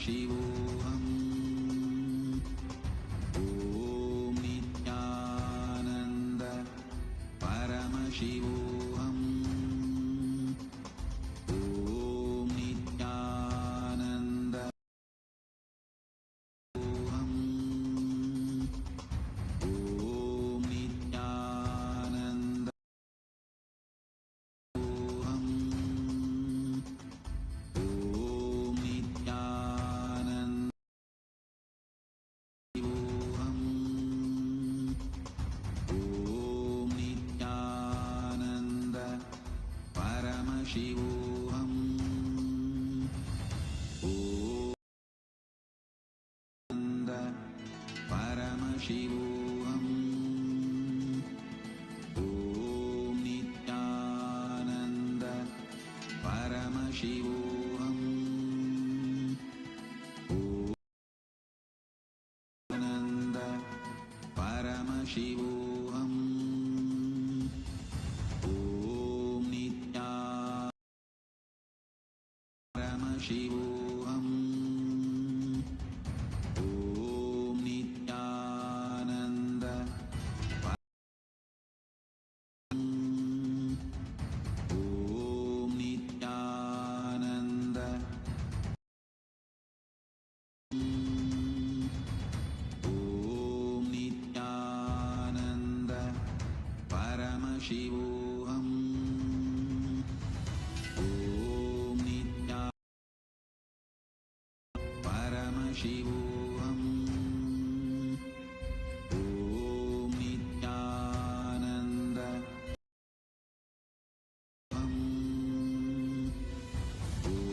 Paramashivoham. Om Nithyananda Paramashivoham. Om Nithyananda Om Nithyananda Om Nithyananda Om Nithyananda Paramashivoham. Om Nithyananda Paramashivoham. Om Nithyananda Paramashivoham. Om Nithyananda Paramashivoham. Om Nithyananda Paramashivoham. Om Nithyananda Om Nithyananda Om Nithyananda Paramashivoham. Om Nithyananda Paramashivoham. Om Nithyananda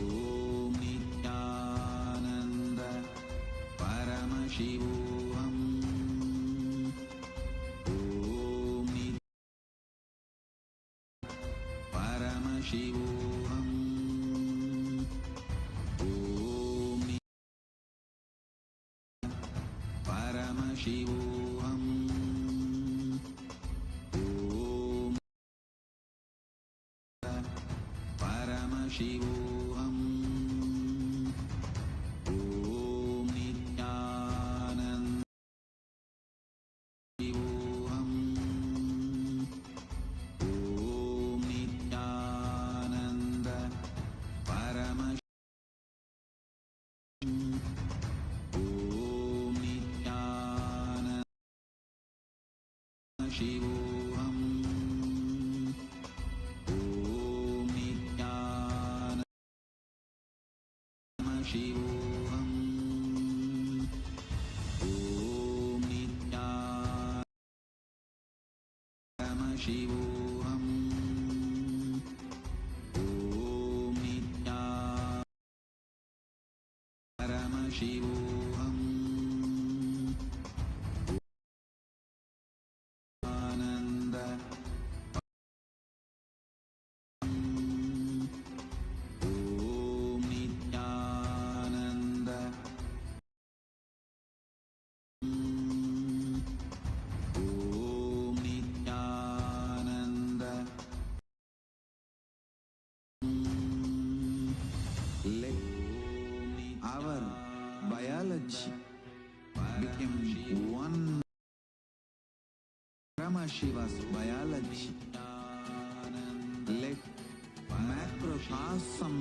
Om Nithyananda Paramashivoham. Om Paramashivoham. Om Paramashivoham. Om Paramashivoham. Om Nithyananda Shivoham. Om Nithyananda Paramashivoham. Om Nithyananda Shivoham. Om Nithyananda Shivoham. Om Nithyananda Shivoham. Om Nithyananda Shivoham. Ananda Om Nithyananda Om Nithyananda. Let our biology become one. Paramashiva's biology. Let macrocosm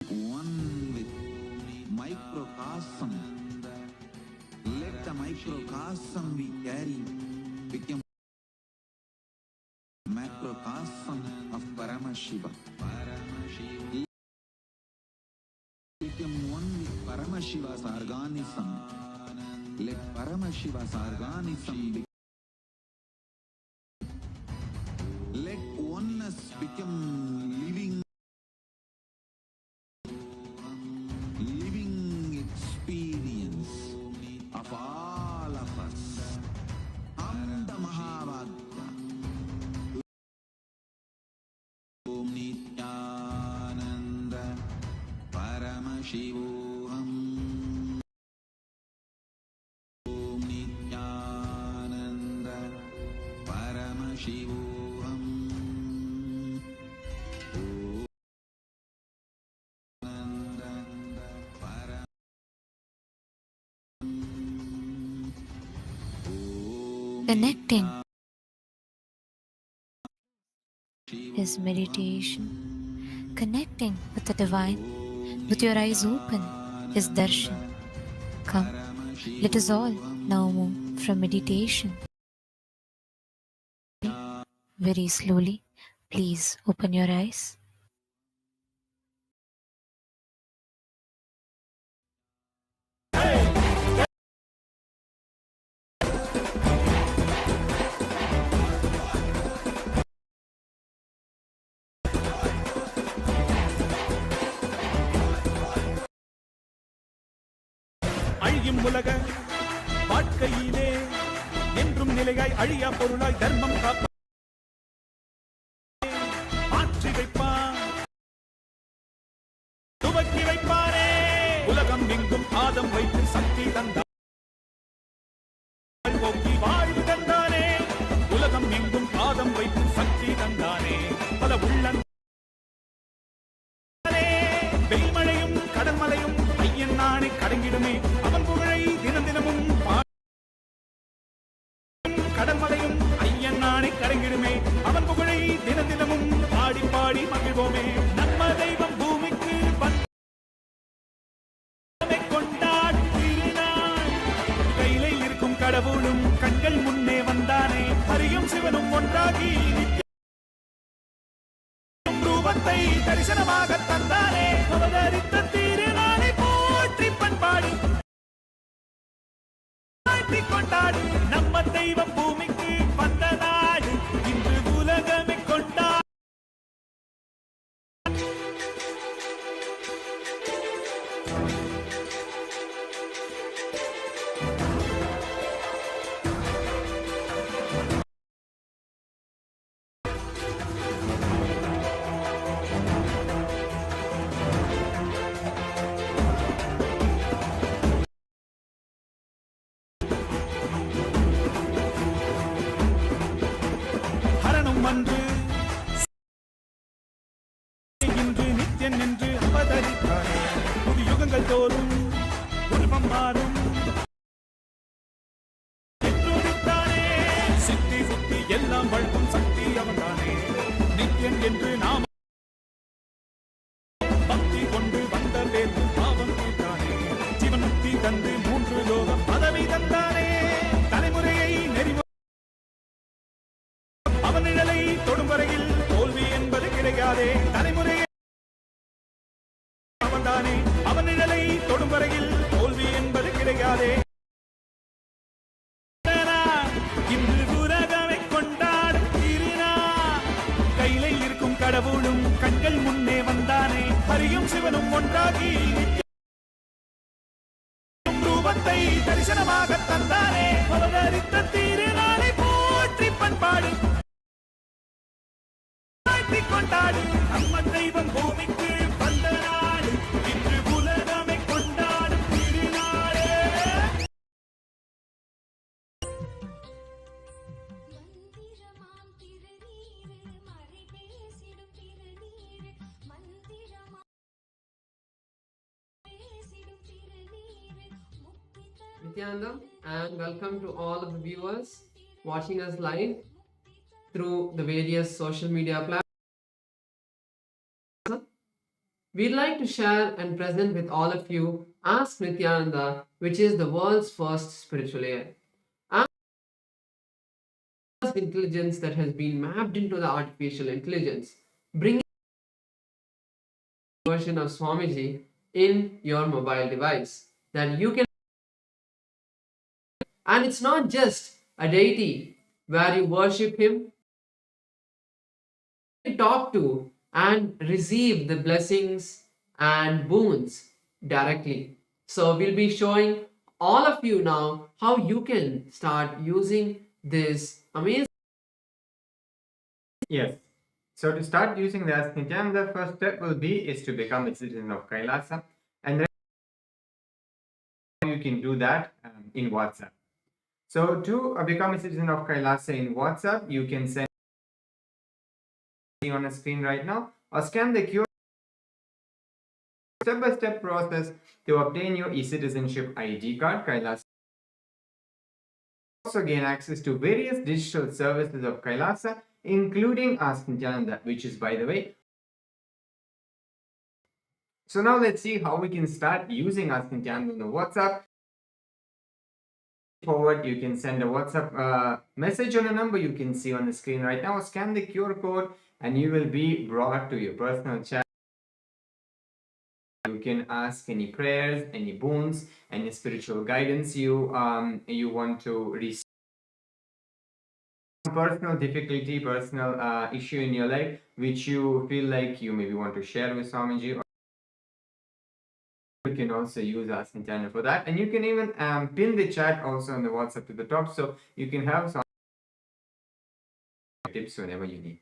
one with microcosm. Let the microcosm we carry become macrocosm of Paramashiva. Become one with Paramashiva's organism. Let Paramashiva's organism be. Let oneness become living experience of all of us. Amda Mahavadya. Om Nithyananda Paramashivoham. Om Nithyananda Paramashivoham. Om Nithyananda Connecting is meditation. Connecting with the divine with your eyes open is darshan. Come, let us all now move from meditation. Very slowly, please open your eyes. அழியும் உலக வாழ்க்கையிலே என்றும் நிலையாய் அழியா பொருளாய் தர்மம் காப்ப மாற்றி வைப்பான் துவக்கி வைப்பாரே. உலகம் எங்கும் பாதம் வைத்து சக்தி தந்தார், போக்கி வாழ்வு தந்தானே. உலகம் எங்கும் பாதம் வைத்து சக்தி தந்தானே. பல உள்ளம் வெயில்மழையும் கடன்மலையும் ஐயன் நாணை கடங்கிடுமே. அவன் புகழை தினம் தினமும் கடன்மலையும் ஐயன் நாணை கடங்கிடுமே. அவன் புகழை தினம் தினமும் பாடி பாடி மகிழ்வோமே. நம்ம தெய்வம் பூமிக்கு கொண்டாடும் திருநாள். கையிலே இருக்கும் கடவுளும் கண்கள் முன்னே வந்தானே. ஹரியும் சிவனும் ஒன்றாகி ரூபத்தை தரிசனமாக தந்தானே. அவதரித்த திருநாளை போற்றி பண்பாடு கொண்டாடு. நம்ம தெய்வம் பூமிக்கு வந்த நாடு இன்று உலகமே கொண்டாடு. ஹரணும் அன்று இன்று நித்யன் என்று அவதரித்தானே. புது யுகங்கள் தோறும் உருவம் மாறும் என்றுதித்தானே. சித்தி சுத்தி எல்லாம் வழங்கும் சக்தி அவன்தானே. நித்யன் என்று நாம் பக்தி கொண்டு வந்த பேர்ந்து பாவம் தீர்த்தானே. ஜீவன் முக்தி தந்து மூன்று லோகம் பதவி தந்தானே. தலைமுறையை நெறிமுறை அவன் நிழலை தொடும் வரையில் தோல்வி என்பது கிடையாதே. தலைமுறையை அவன்தானே. அவன் நிழலை தொடும் வரையில் தோல்வி என்பது கிடையாதே. இன்று உலகமே கொண்டாடும் திருநாள். கையிலே இருக்கும் கடவுளும் கண்கள் முன்னே வந்தானே. ஹரியும் சிவனும் ஒன்றாகி ரூபத்தை தரிசனமாக தந்தானே. அவதரித்த திருநாளை போற்றி பண்பாடு கொண்டாடு. நம்ம தெய்வம் பூமிக்கு வந்த நாடு இன்று உலகமே கொண்டாடும் திருநாளே. Nithyananda, and welcome to all of the viewers watching us live through the various social media platforms. We'd like to share and present with all of you Ask Nithyananda, which is the world's first spiritual air. Intelligence that has been mapped into the artificial intelligence, bringing a version of Swamiji in your mobile device that you can. And it's not just a deity where you worship him, you talk to and receive the blessings and boons directly. So we'll be showing all of you now how you can start using this amazing. Yes. So to start using the Ask Nithyananda, the first step will be is to become a citizen of Kailasa, and then you can do that in WhatsApp. So to become a citizen of Kailasa in WhatsApp, you can send on a screen right now or scan the QR step-by-step process to obtain your e-citizenship ID card. Kailasa Also gain access to various digital services of Kailasa, including Ask Nithyananda, which is, by the way. So now let's see how we can start using Ask Nithyananda on the WhatsApp. Forward, you can send a WhatsApp message on a number you can see on the screen right now. Scan the QR code and you will be brought to your personal chat. You can ask any prayers, any boons, any spiritual guidance you want to receive. Personal difficulty, personal issue in your life which you feel like you maybe want to share with Swamiji. You can also use Ask Nithyananda for that, and you can even pin the chat also on the WhatsApp to the top, so you can have some tips whenever you need.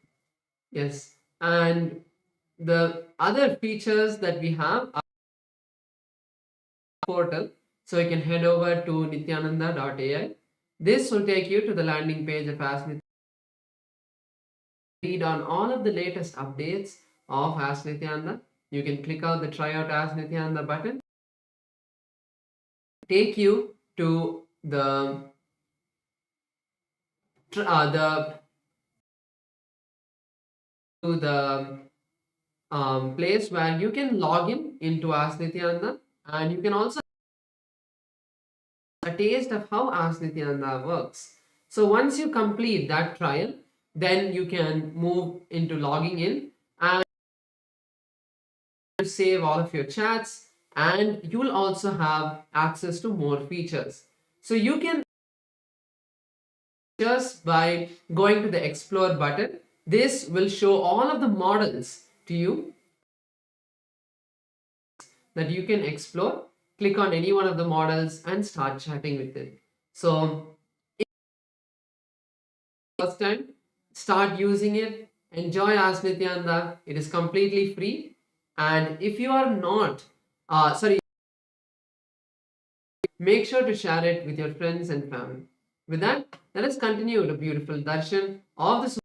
Yes, and the other features that we have are portal. So you can head over to nithyananda.ai. This will take you to the landing page of Ask Nithyananda. Read on all of the latest updates of Ask Nithyananda. You can click out the try out Ask Nithyananda button. Take you to the place where you can log into Ask Nithyananda, and you can also a taste of how Ask Nithyananda works. So once you complete that trial, then you can move into logging in and save all of your chats, and you'll also have access to more features. So you can just by going to the explore button, this will show all of the models to you that you can explore. Click on any one of the models and start chatting with it. So first time, start using it, enjoy Ask Nithyananda. It is completely free, and if you are not make sure to share it with your friends and family. With that, let us continue the beautiful darshan of the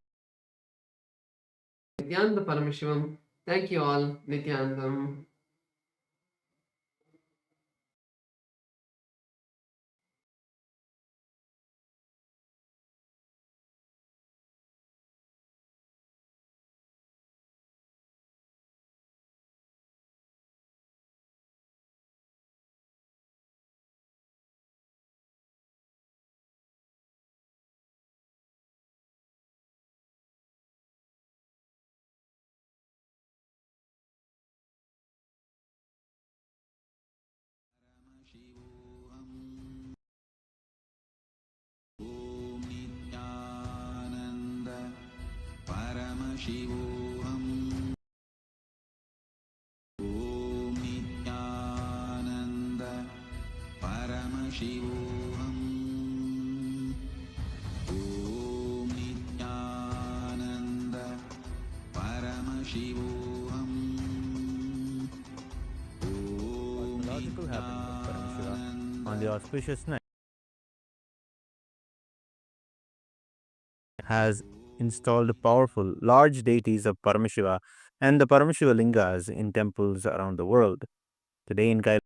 Nithyananda Paramashivam. Thank you all. Nithyanandam. Om Nithyananda Paramashivam. Om Nithyananda Paramashivam. Om Nithyananda Paramashivam. Cosmological happening of Paramashiva on the auspicious night has installed powerful, large deities of Paramashiva and the Paramashiva lingas in temples around the world. Today in Kailasa,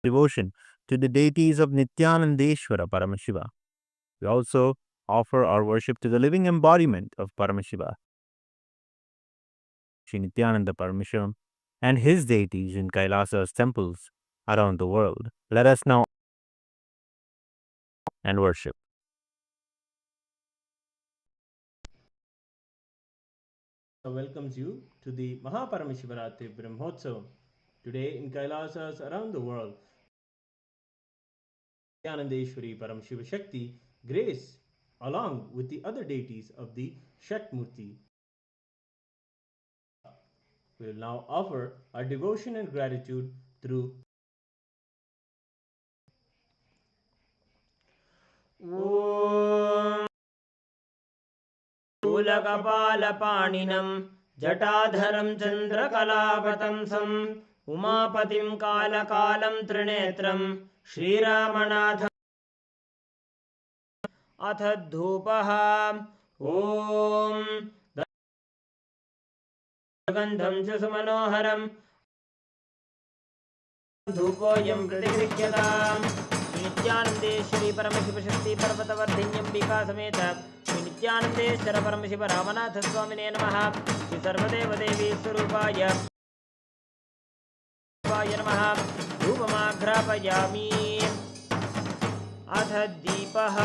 devotion to the deities of Nithyanandeshwara Paramashiva. We also offer our worship to the living embodiment of Paramashiva, Shri Nithyananda Paramashivam, and his deities in Kailasa's temples around the world. Let us now and worship. Welcomes you to the MahaParamashivarathri Brahmotsavam. Today in Kailasas around the world, Nithyanandeshwari Paramashiva Shakti grace along with the other deities of the Shatmurti. We will now offer our devotion and gratitude through Om शूलकपालपाणिनं जटाधरं चन्द्रकलापतंसं उमापतिं कालकालं त्रिनेत्रं श्रीरामनाथम् अथ धूपः ॐ गन्धं च सुमनोहरं धूपोऽयं प्रतिगृह्यताम् नित्यानंदेश्वरी परमशिव शक्ति पर्वतवर्धिन्यंबिका समेत श्री नित्यानंदेश्वर परमशिव रामनाथ स्वामिने नमः। श्री सर्वदेव देवी स्वरूपाय नमः। धूपमाघ्रापयामि। अथ दीपः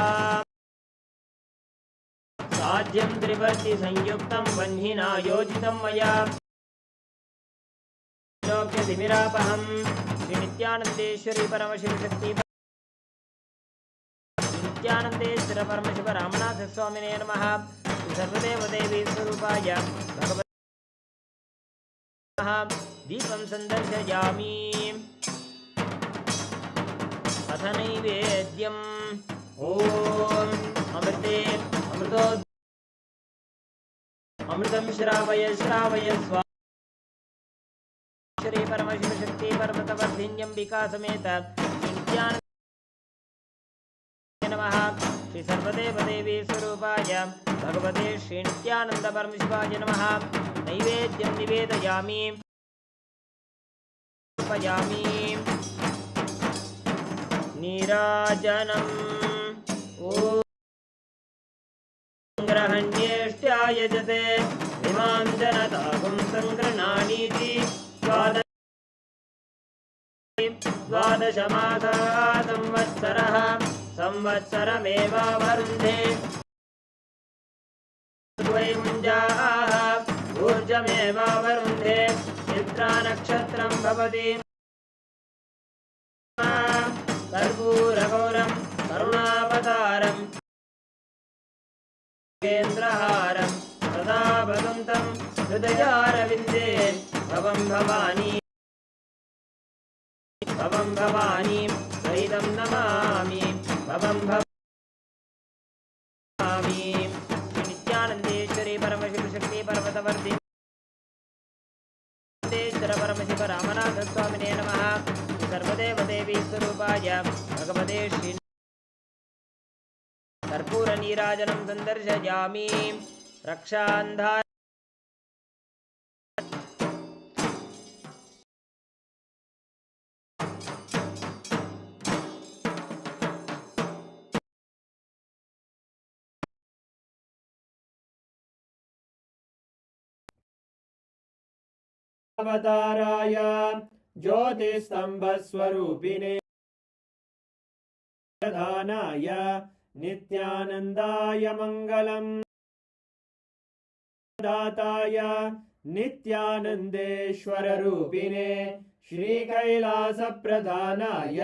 साध्यं त्रिवर्ति संयुक्तं वह्निना योजितं मया तिमिरापहं। श्री नित्यानंदेश्वरी परमशिव शक्ति नित्यानंदेश्वर परमशिव रामनाथ स्वामिने नमः। श्री सर्वदेव देवी स्वरूपाय भगवते दीपं संदर्शयामि। अथ नैवेद्यम् ॐ अमृते अमृतो अमृतं श्रावय श्रावय स्वा श्री परमशिव शक्ति पर्वतवर्धिन्यंबिका समेत नित्यानंद नमः। श्री सर्वदेव देवी स्वरूपाय भगवते श्री नित्यानंद परमशिवाय नमः। नैवेद्यं निवेदयामि नीराजनम् ॐ ग्रहण्येष्ट्यायजते इमां जनतागुं सङ्गृह्णानीति द्वादशमासः संवत्सरः संवत्सरमेवावरुन्धे द्वैमुञ्जाः ऊर्जमेवावरुन्धे चित्रा नक्षत्रं भवति कर्पूरगौरं करुणावतारं केन्द्रहारं सदा भगवन्तं हृदयारविन्दे भवं भवानी सहितं नमामि भवं भवामि। श्री नित्यानंदेश्वरी परमशिव शक्ति पर्वतवर्धि परमशिव रामनाथ स्वामिने नमः। सर्वदेव देवी स्वरूपाय भगवते श्री कर्पूर नीराजनं संदर्शयामि। रक्षान्धार अवताराय ज्योतिस्तंभस्वरूपिणे प्रधानाय नित्यानन्दाय मंगलम्। दाताय नित्यानन्देश्वर रूपिणे श्रीकैलास प्रधानाय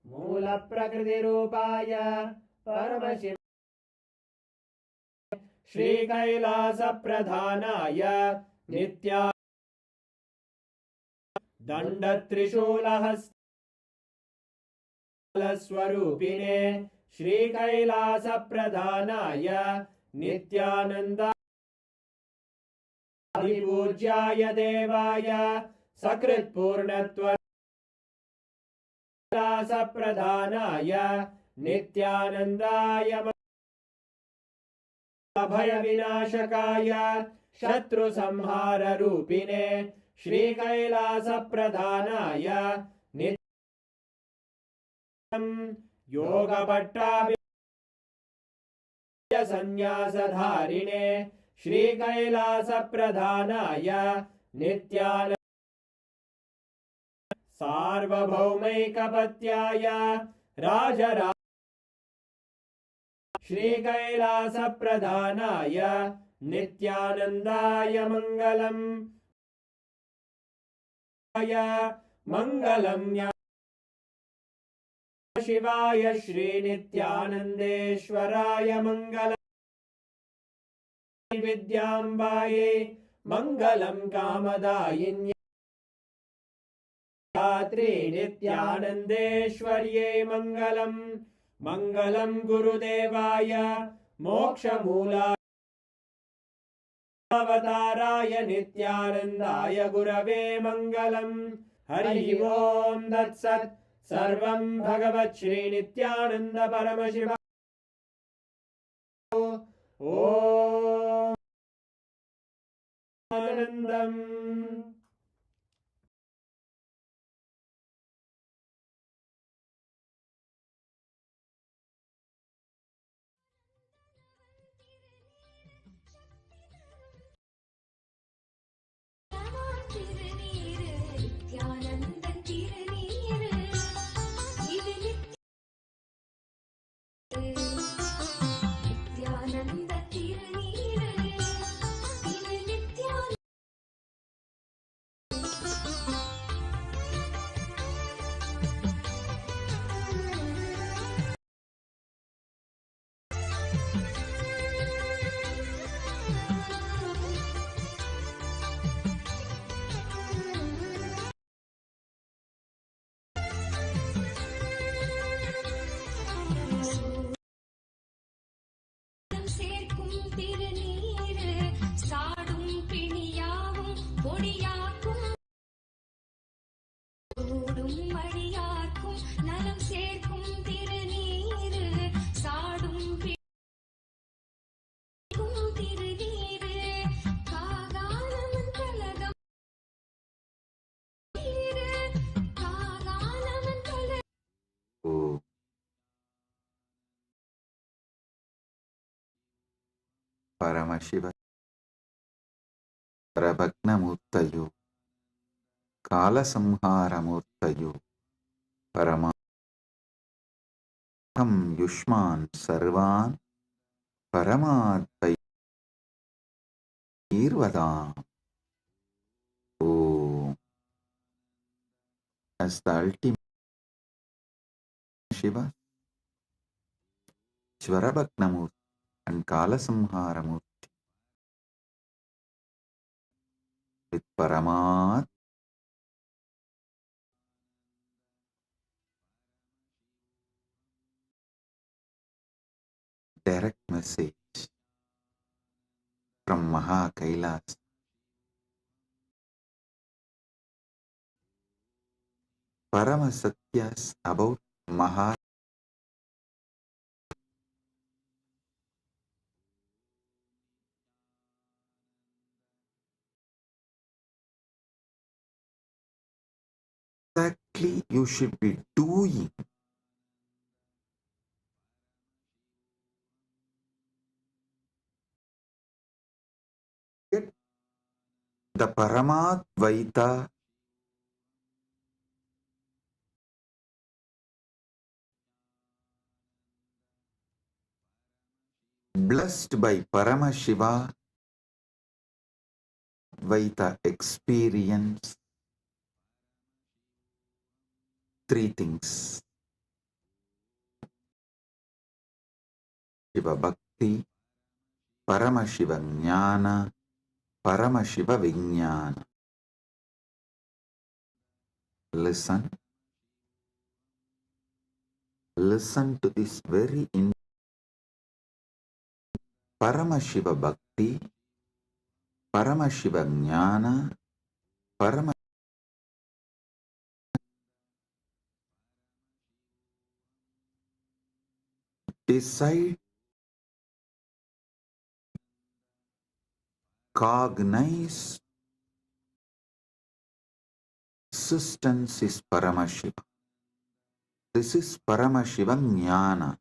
मूल प्रकृति रूपाय परमशिव श्रीकैलास प्रधानाय नित्या दंड त्रिशूलहस्तस्वरूपिणे श्रीकैलास प्रधानाय नित्यानन्द पूज्याय देवाय सकृत्पूर्णत्व प्रधानाय नित्यानन्दाय अभय विनाशकाय शत्रु संहार रूपिणे श्रीकैलास प्रधानाय नित्यं योग पट्टाभि संन्यासधारिणे श्रीकैलास प्रधानाय नित्यानन्द सार्वभौमैकपत्याय राजरा श्रीकैलास प्रधानाय नित्यानन्दाय मंगलम्। मंगलम् शिवाय श्री नित्यानन्देश्वराय मंगलम्। विद्याम्बायै मंगलम् कामदायिन्यै धात्री नित्यानन्देश्वर्यै मंगलम्। मंगलम् गुरुदेवाय मोक्षमूलाय अवताराय नित्यानन्दाय गुरवे मंगलम्। हरि ओम तत्सत्। सर्वं भगवत् श्री नित्यानंद परमशिव ओम आनंदम्। ஓடும் அடியார்க்கும் நலம் சேர்க்கும் திருநீரு சாடும் திருநீரு காகாலமன் கலகம் நீரு காகாலமன் கல ஓம் பரமசிவ பரபக்னமூர்த்தயோ காலசம்ஹாரமூர்த்தயோ பரமாஹம் யுஷ்மான் சர்வான் பரமாத்வைர்வதாம். Om. As the ultimate Shiva, Shvarabhaknamurti and Kalasamharamurti with Paramat direct message from MahaKailasa. Paramasatyas about Maha exactly you should be doing. Get the Paramadvaita blessed by Paramashiva Vaita experience three things: Shiva Bhakti, Paramashiva Jnana, Paramashiva Vijnana. Listen to this very Paramashiva Bhakti, Paramashiva Jnana, decide, cognize, existence is Paramashiva. This is Paramashiva Jnana.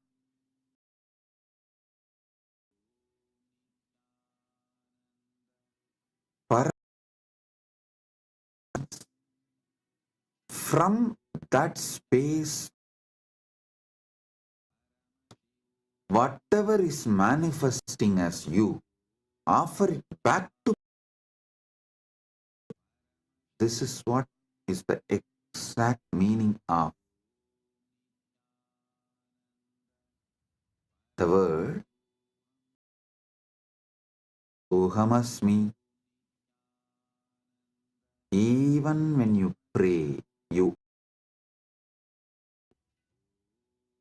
From that space, whatever is manifesting as you, offer it back to. This is what is the exact meaning of the word Ohamasmi. Even when you pray, you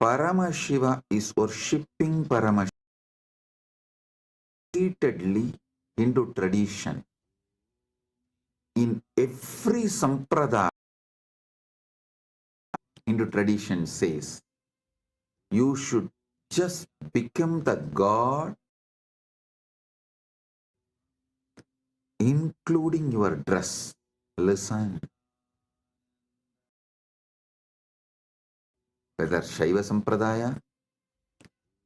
Paramashiva is worshipping Paramashiva repeatedly into tradition. In every sampradaya, into tradition says, you should just become the God, including your dress. Listen. Whether Shaiva Sampradaya,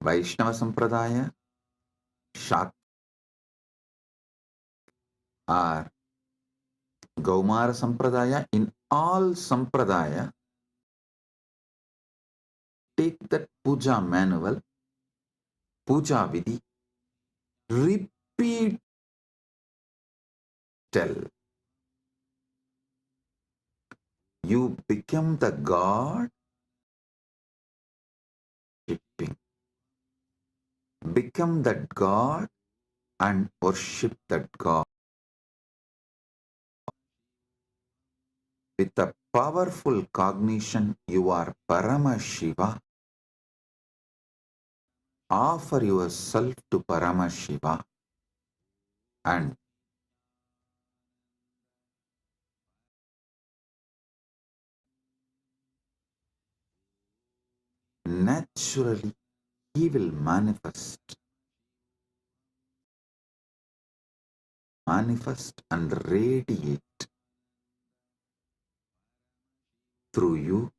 Vaishnava Sampradaya, Shakti, or Gaumara Sampradaya, in all Sampradaya, take that puja manual, puja vidhi, repeat, tell. You become the God, worshipping. Become that God and worship that God. With a powerful cognition, you are Paramashiva. Offer yourself to Paramashiva and naturally he will manifest and radiate through you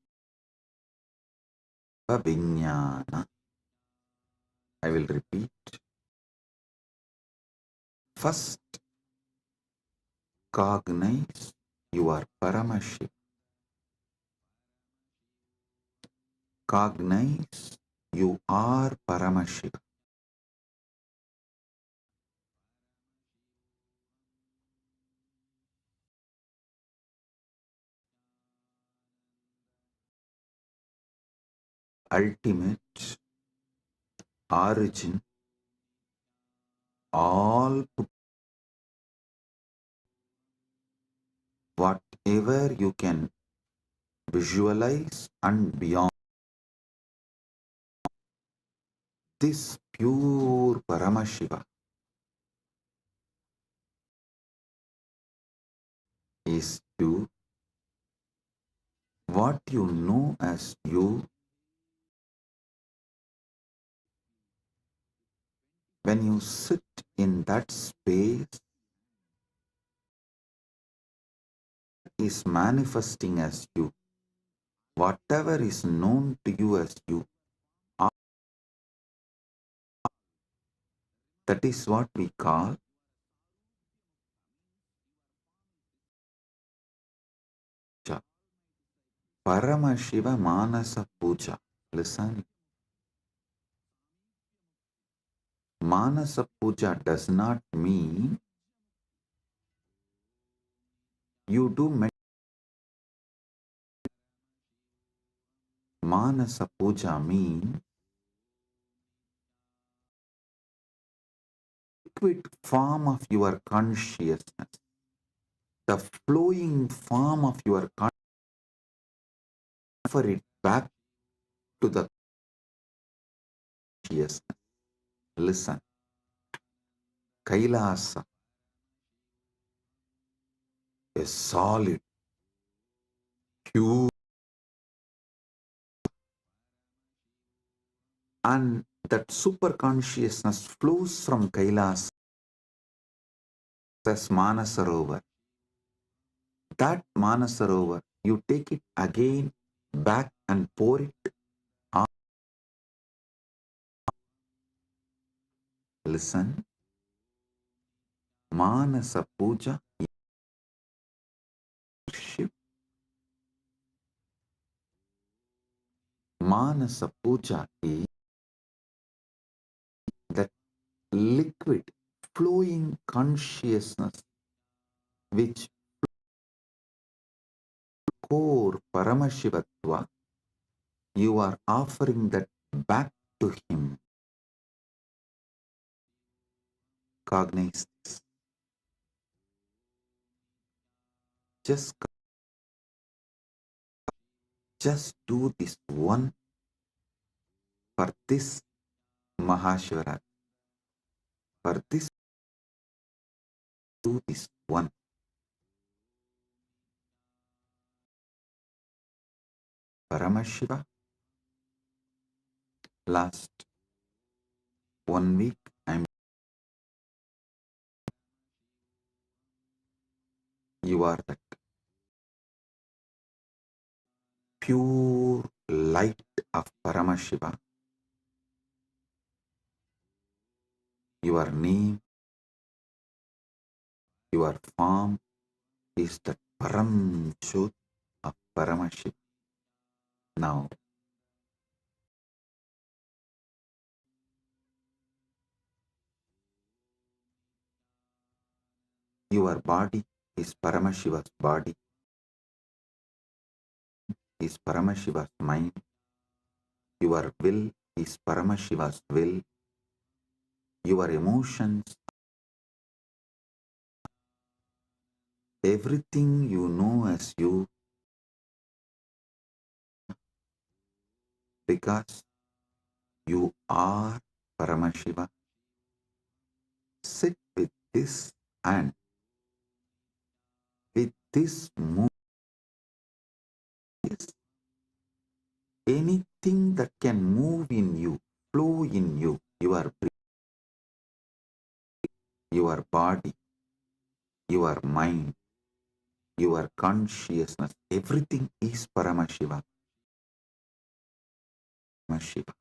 a vijnana. I will repeat. First, cognize you are Paramashiva. Cognize you are Paramashiva. Ultimate origin, all put whatever you can visualize and beyond. This pure Paramashiva is you. What you know as you, when you sit in that space, is manifesting as you. Whatever is known to you as you, that is what we call puja. Paramashiva Manasa Puja. Listen. Manasa Puja does not mean you do Manasa Puja means liquid form of your consciousness, the flowing form of your consciousness, offer it back to the consciousness. Listen, Kailasa is solid, pure, and that super consciousness flows from Kailasa as Manasarovar. That Manasarovar, you take it again back and pour it on. Listen, Manasa Puja, worship. Manasa Puja is that liquid flowing consciousness which core Paramashivatva, you are offering that back to him. Cognize this. Just do this one for this Mahashivaratri. For this, do this one. Paramashiva, last 1 week, you are that pure light of Paramashiva. Your name, your form is the Param Jyot of Paramashiva. Now, your body is Paramashiva's body, is Paramashiva's mind. Your will is Paramashiva's will. Your emotions, everything you know as you, because you are Paramashiva. Sit with this and with this mood, anything everything that can move in you, flow in you, your breath, your body, your mind, your consciousness, everything is Paramashiva. Shiva.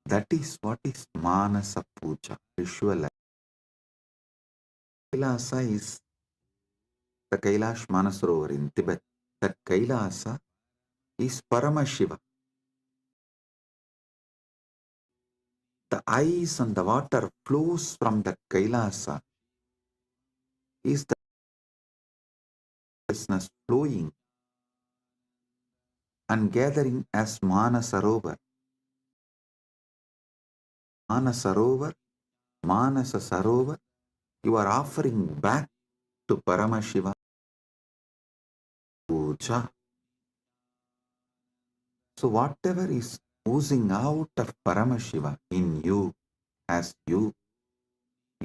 That is what is Manasa Puja, visual. Kailasa is the Kailash Manasarovar in Tibet. That Kailasa is Paramashiva. The ice and the water flows from the Kailasa is the consciousness flowing and gathering as Manasarovar. Manasarovar, Manasa Sarovar, you are offering back to Paramashiva Puja. So whatever is oozing out of Paramashiva in you, as you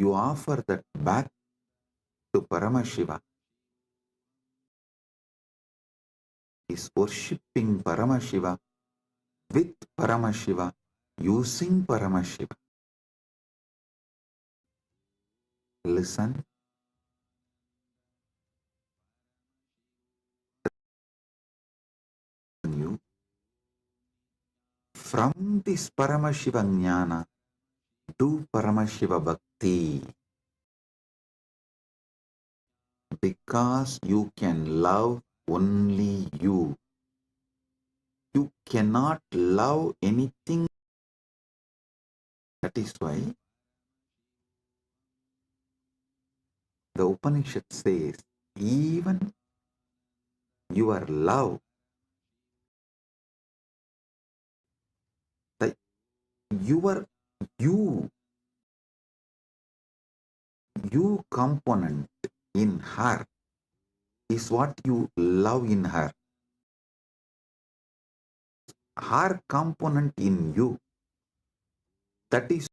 offer that back to Paramashiva, is worshipping Paramashiva with Paramashiva, using Paramashiva. Listen. You from this Paramashiva Jnana do Paramashiva Bhakti, because you can love only you. You cannot love anything. That is why the Upanishad says, even your love, the your you component in her is what you love in her. Her component in you, that is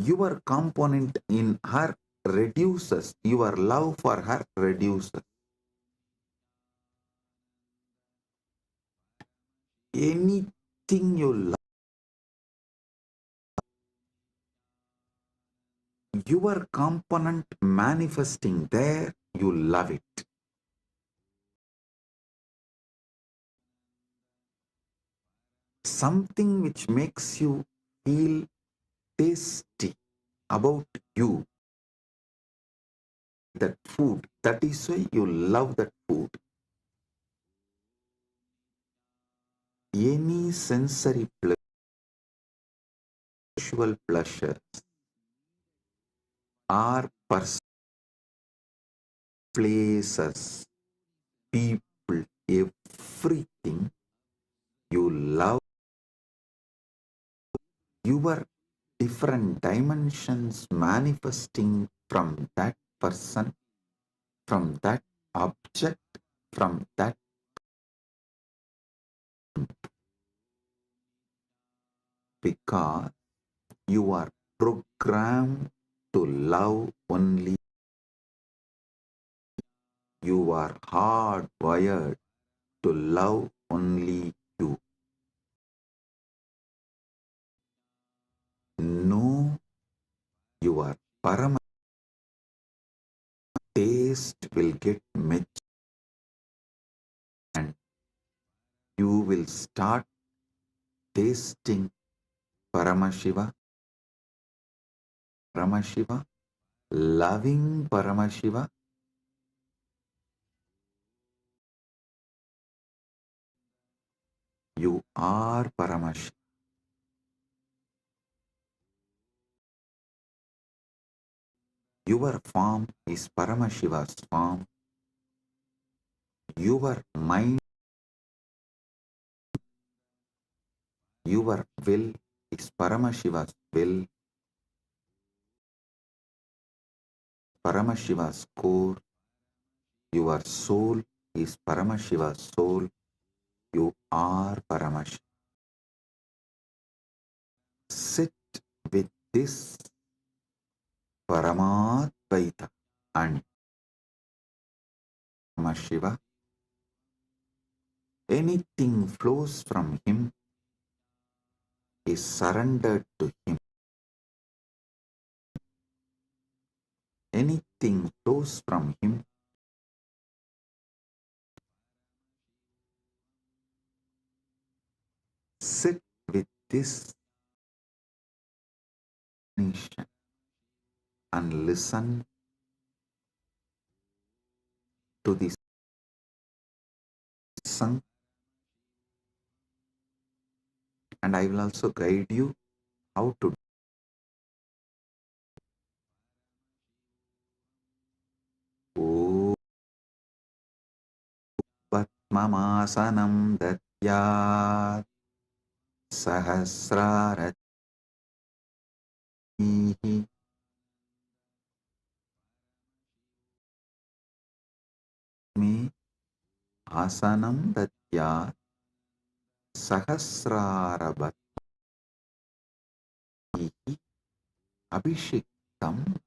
your component in her, reduces, your love for her reduces. Anything you love, your component manifesting there, you love it. Something which makes you feel tasty about you, that food, that is why you love that food. Any sensory pleasure, visual pleasures, are places, people, everything you love, your different dimensions manifesting from that person, from that object, from that, because you are programmed to love only. You are hardwired to love only you. Know your Parama, taste will get matured and you will start tasting Paramashiva, Paramashiva, loving Paramashiva. You are Paramashiva. Your form is Paramashiva's form. Your mind, your will is Paramashiva's will. Paramashiva's core. Your soul is Paramashiva's soul. You are Paramashiva. Sit with this Paramadvaita and Paramashiva. Anything flows from him is surrendered to him. Anything flows from him sit with this nation and listen to this song, and I will also guide you how to do. Patmamasanam datyat sahasraratihi me asanam datyat sahasrarabhatihi abhishiktam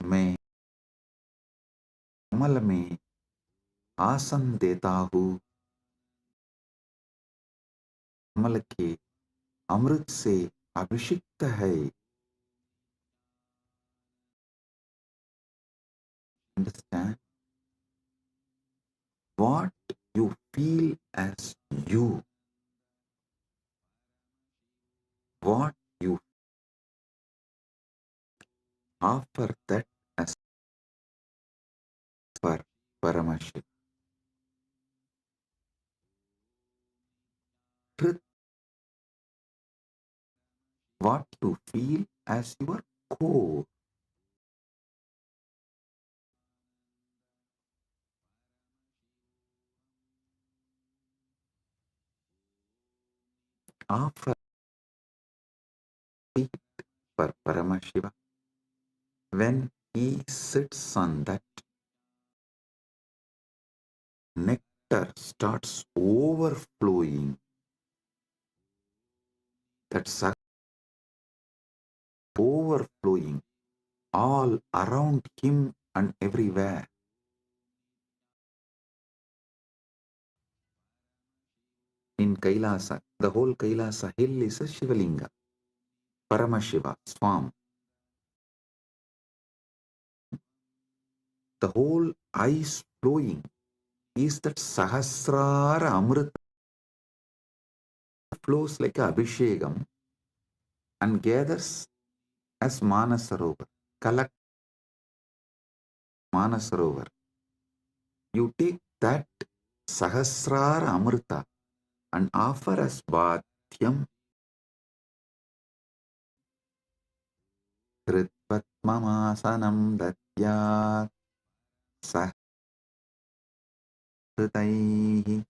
मैं कमल में आसन देता हूँ, कमल के अमृत से अभिषिक्त है. Understand? What you feel as you, what you offer that as for Paramashiva. Truth, what you feel as your core. Offer it for Paramashiva. When he sits on that, nectar starts overflowing. That's overflowing all around him and everywhere. In Kailasa, the whole Kailasa hill is a Shivalinga, Paramashiva, Swam. The whole ice flowing is that Sahasrara Amrita flows like a Abhishegam and gathers as Manasarovar. Collect Manasarovar. You take that Sahasrara Amrita and offer as Bhatyam Kritvatmamasanam Datyat Sahritaihi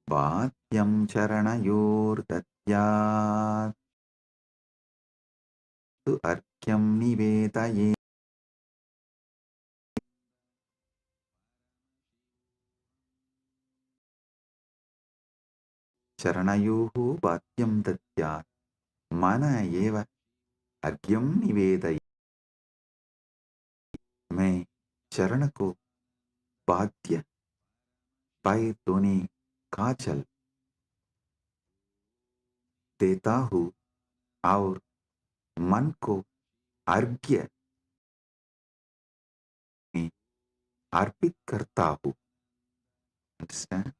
Bhatyam Charanayor Datyat Tu Arkyam Nivetaye Charanayohu Bhatyam Datyat Mana Eva Argyam Nivedaye. मैं चरण को बाध्य पाए दोने काजल देता हूँ और मन को अर्घ्य में अर्पित करता हूँ. Understand?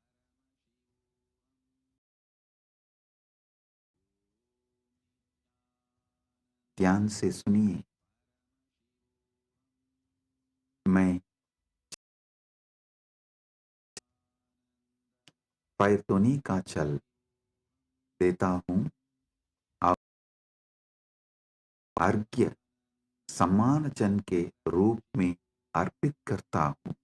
ध्यान से सुनिए. मैं पैतोनी का चल देता हूँ और अर्घ्य सम्मान जन के रूप में अर्पित करता हूँ.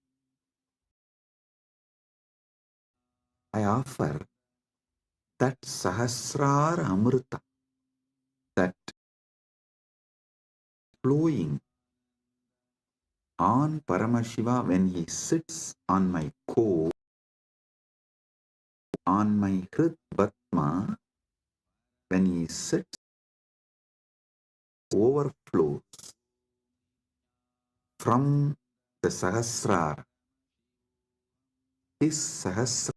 I offer that Sahasrara Amrita, that flowing on Paramashiva when he sits on my core, on my Hrit Batma, when he sits, overflows from the Sahasrara His Sahasra.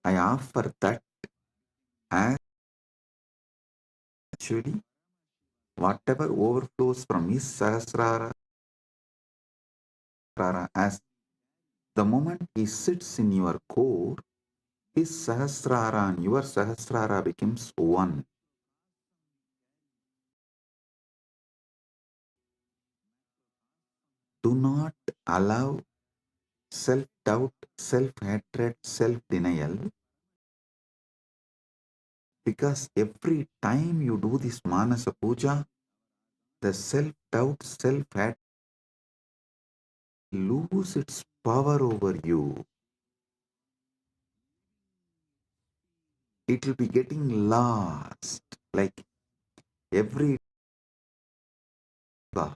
I offer that as actually whatever overflows from his Sahasrara as the moment he sits in your core, his Sahasrara and your Sahasrara becomes one. Do not allow self-doubt, self-hatred, self-denial, because every time you do this Manasa Puja, the self-doubt, self-hatred lose its power over you. It will be getting lost. Like every day,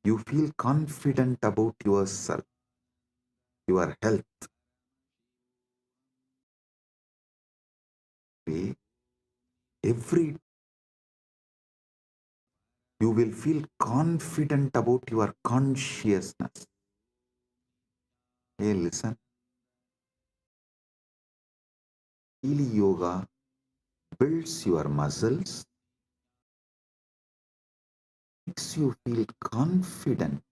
you feel confident about yourself, your health. Every you will feel confident about your consciousness. Hey, listen. Daily yoga builds your muscles, makes you feel confident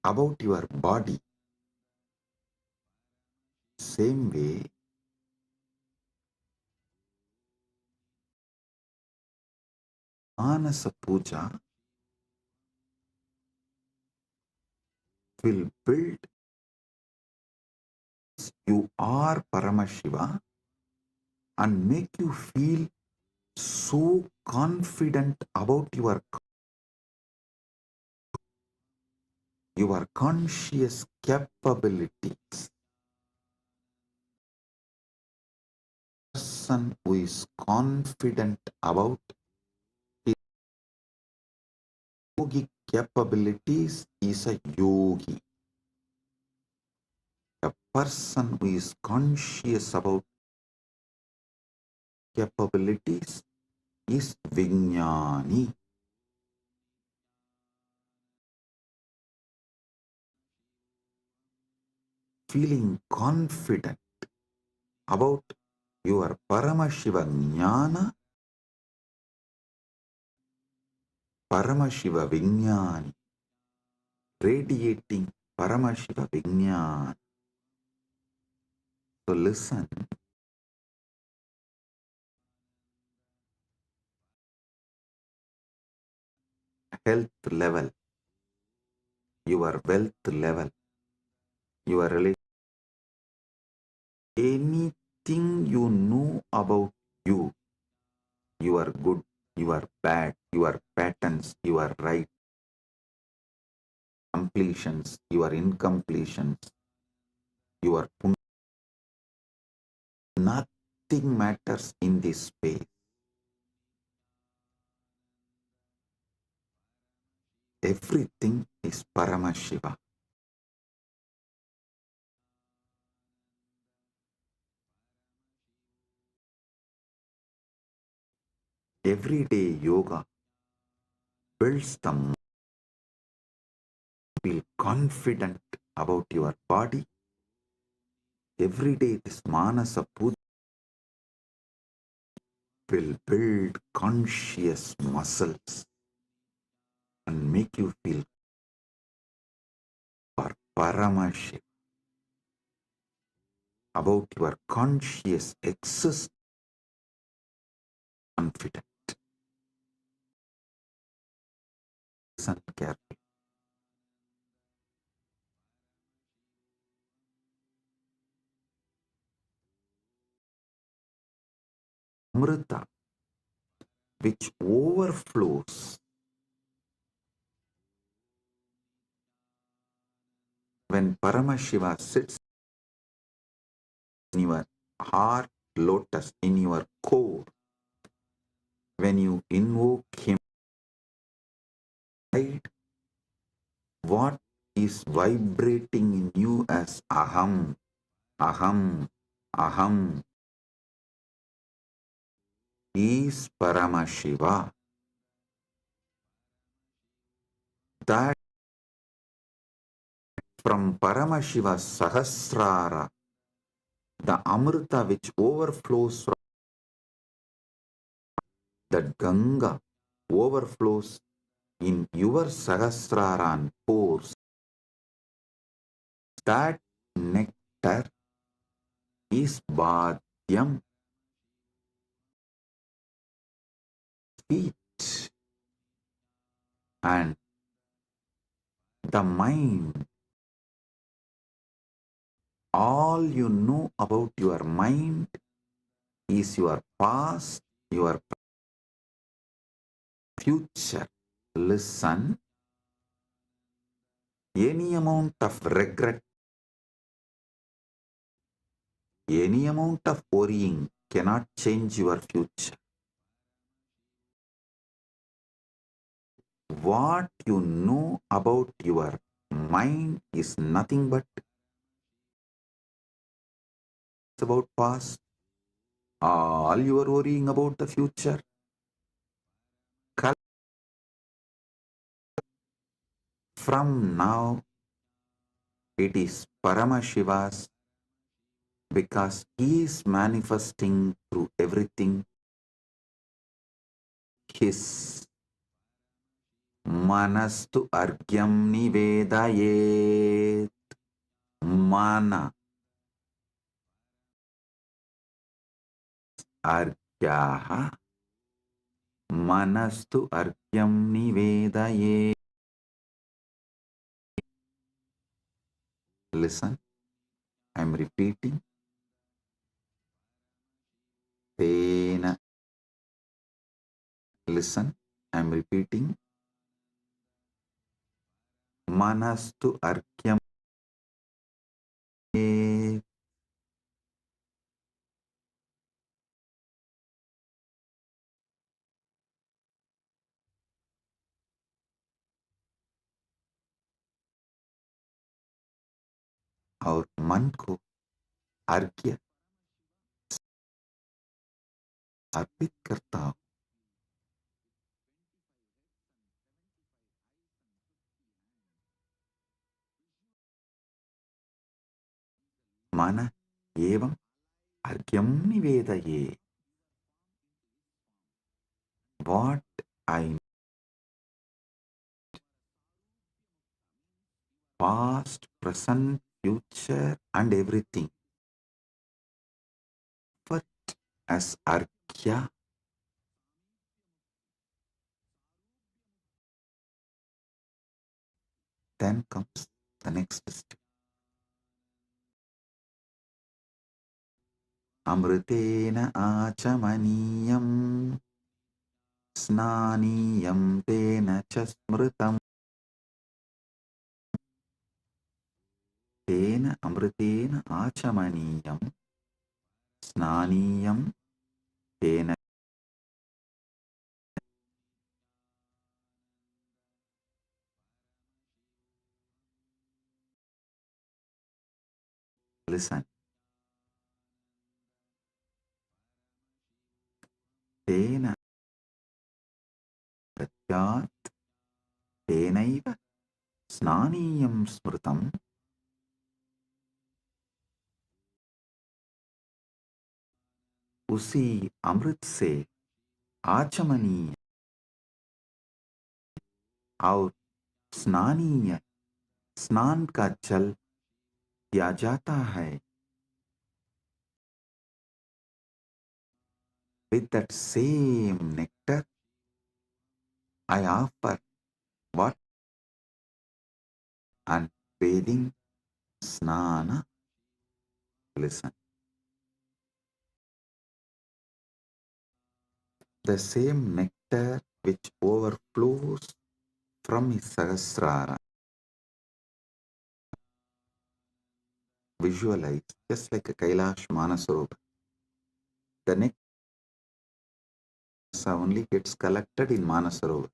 about your body. Same way, Manasa Puja will build you are Paramashiva and make you feel so confident about your conscious capabilities. Person who is confident about his yogic capabilities is a yogi. A person who is conscious about capabilities is Vijnani. Feeling confident about your Paramashiva Jnana, Paramashiva Vijnani, radiating Paramashiva Vijnana. So listen, health level, your wealth level, your relation, anything you know about you, you are good, you are bad, your patterns, you are right, completions, your incompletions, your nothing matters in this space. Everything is Paramashiva. Everyday yoga builds the mind, feel confident about your body. Every day this Manasa Puja will build conscious muscles and make you feel Paramashiva about your conscious existence, confident. Listen carefully. Amrita, which overflows when Paramashiva sits in your heart lotus, in your core, when you invoke him, right? What is vibrating in you as aham, aham, aham is Paramashiva. that from Paramashiva Sahasrara, the Amrita which overflows from that Ganga overflows in your Sahasrara and pores, that nectar is Bhadyam, sweet, and the mind, all you know about your mind is your past, your future. Listen, any amount of regret, any amount of worrying cannot change your future. What you know about your mind is nothing but about past. All you are worrying about the future. From now, it is Paramashiva's because he is manifesting through everything. His manastu argyam nivedayet. Mana argyaha manastu argyam nivedayet. Listen, I am repeating. Tena. Listen, I am repeating. Manastu argyam. और मन को अर्घ्य अर्पित करता हूं. मन एवं अर्घ्यम निवेदये. What I past, present, future, and everything. But as arghya, then comes the next step. Amritena achamaniyam snaniyam tena chasmritam. Tena amritena achamaniyam snaniyam tena. Listen. Tena pratyat tenaiva snaniyam smritam. उसी अमृत से आचमनीय और स्नानीय स्नान का जल दिया जाता है. With that same nectar, I offer what? And bathing snana. Listen. The same nectar which overflows from his Sahasrara. Visualize just like a Kailash Manasarovar. The nectar only gets collected in Manasarovar.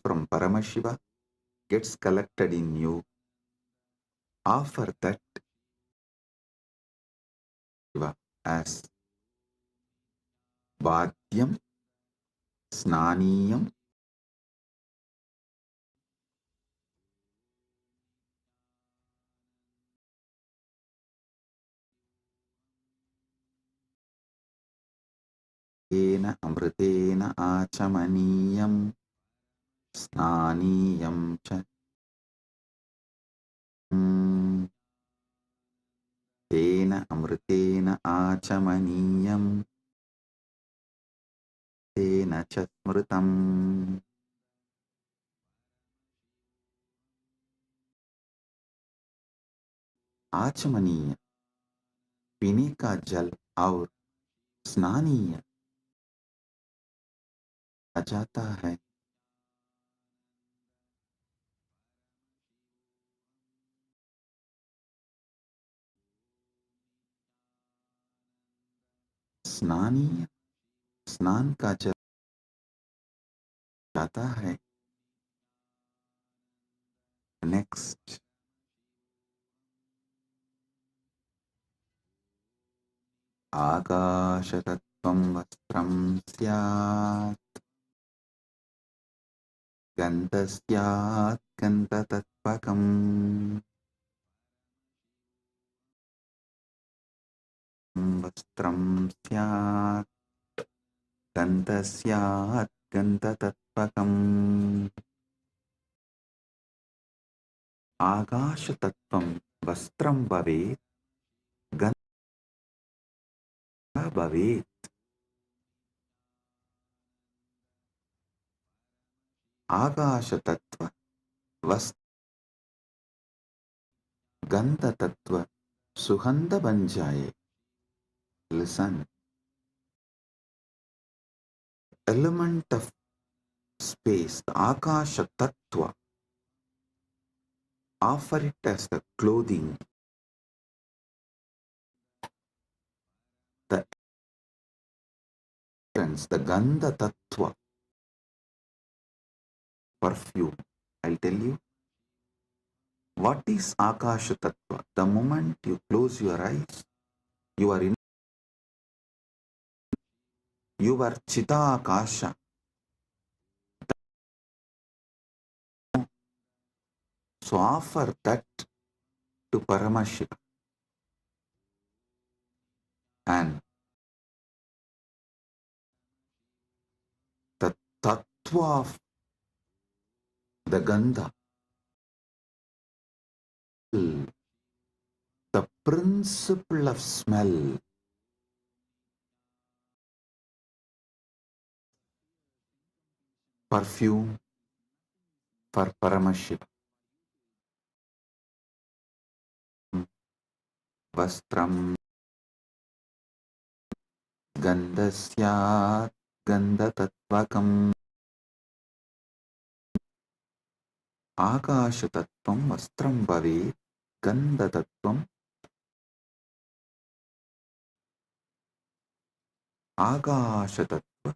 From Paramashiva gets collected in you. Offer that as Bhadyam, Snaniyam tena amritena achamaniyam snaniyam cha tena amritena achamaniyam tena cha smritam. आचमनीय पीने का जल और स्नानीय जाता है। स्नानीय स्नान का जल जाता है। नेक्स्ट आकाशतत्त्वं वस्त्रं स्यात् गन्धस्यात् गन्धतत्त्वकम् वस्त्रं स्यात् गन्धस्यात् गन्धतत्त्वकम् आकाशतत्त्वं वस्त्रं भवेत् गन्धः भवेत्। आकाशतत्त्व वस्त्र गंध तत्व सुगंध बन जाए। Listen, element of space, the akasha tattva, offer it as the clothing, the essence, the gandha tattva, perfume. I'll tell you what is akasha tattva. The moment you close your eyes, you are in your chita akasha. So offer that to Paramashiva, and the tattva of the gandha, the principle of smell, perfume for Paramashiva. Vastram gandhasyat gandhatatvakam akashatattvam vastram bhavet gandhatattvam akashatattva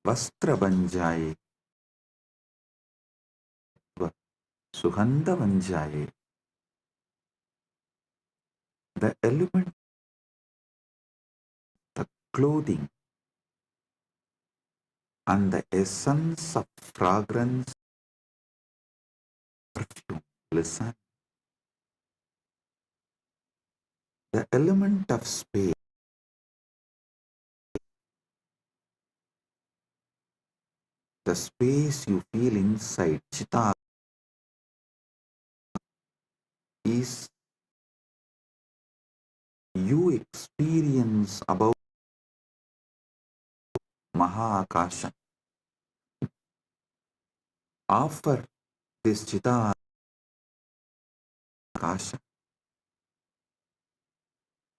vastra बन जाए, सुगंध बन जाए. The element, the clothing, and the essence of fragrance, perfume. Listen, the element of space, the space you feel inside Chitta is you experience about MahaKailasa. Offer this Chitta Akasha.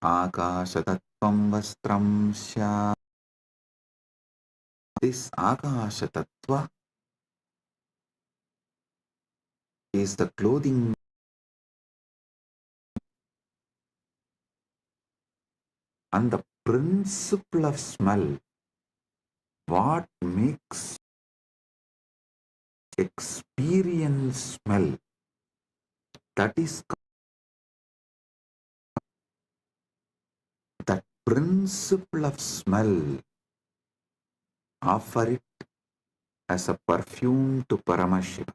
Akashatattvam vastram sya. This Akasha Tattva is the clothing and the principle of smell. What makes experience smell? That is that principle of smell Offer it as a perfume to Paramashiva.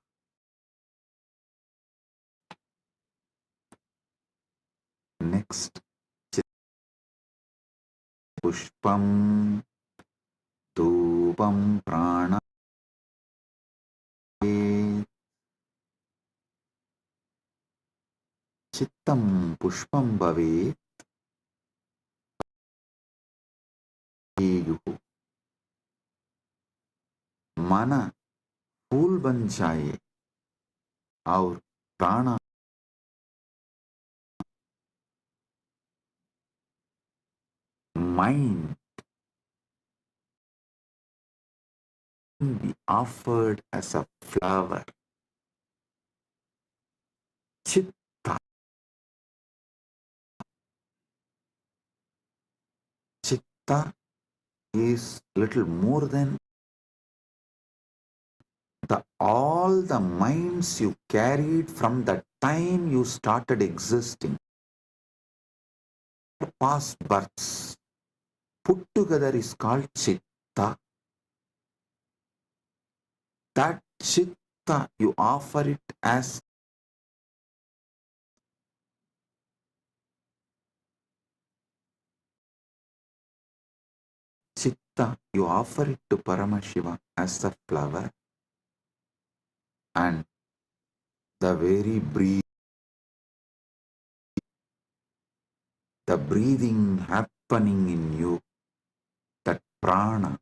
Next, Pushpam Dhupam Prana Chittam Pushpam Bhavet Yuhu. Mana फूल बन जाए और प्राणा mind be offered as a flower. Chitta. Chitta is little more than all the minds you carried from the time you started existing. Past births put together is called chitta. That chitta, you offer it as chitta, you offer it to Paramashiva as a flower, and the very the breathing happening in you, that prana,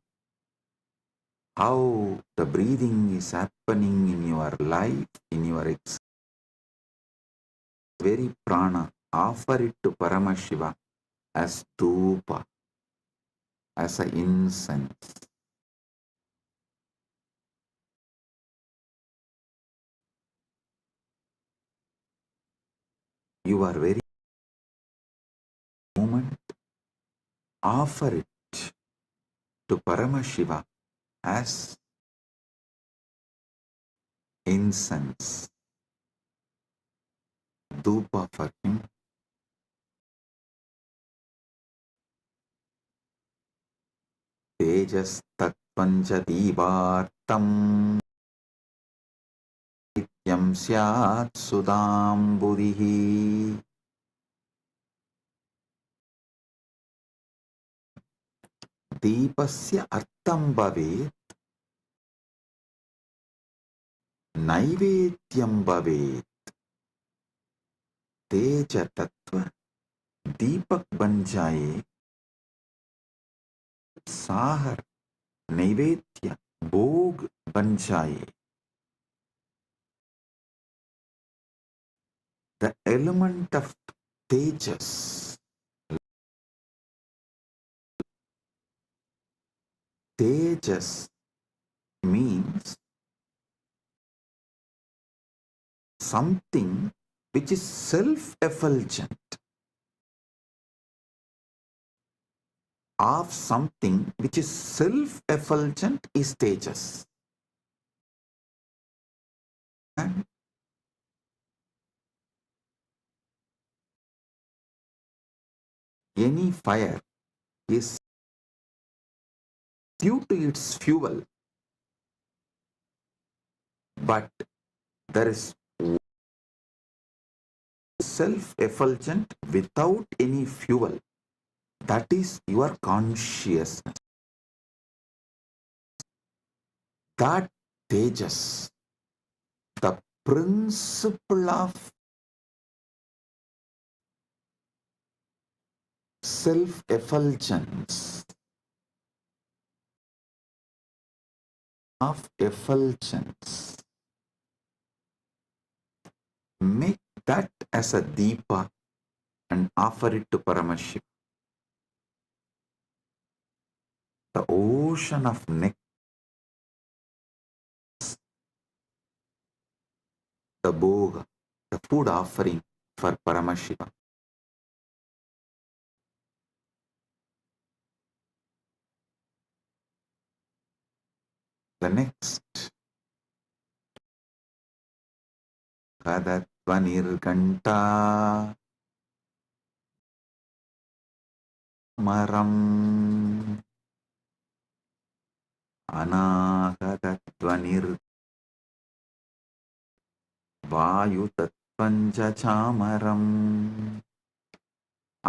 how the breathing is happening in your life, in your very prana, offer it to Paramashiva as dhupa, as an incense. You are very moment, offer it to Paramashiva as incense, dhupa for him. Tejas tatpanja divartam nityam syat sudamburihi. दीपस्य अर्थं भवेत् नैवेद्यं भवेत् तेज तत्व दीपक बन जाए साहर नैवेद्य भोग बन जाए the element of tejas tejas means something which is self-effulgent, of something which is self-effulgent is tejas. And any fire is due to its fuel, but there is self-effulgent without any fuel. That is your consciousness. That tejas, the principle of self-effulgence, of effulgence, make that as a deepa and offer it to Paramashiva. The ocean of nectar, the bhoga, the food offering for Paramashiva. The next, Kadatvanirganta Maram अनाहतध्वनिर् वायुतत्त्वं च चामरम्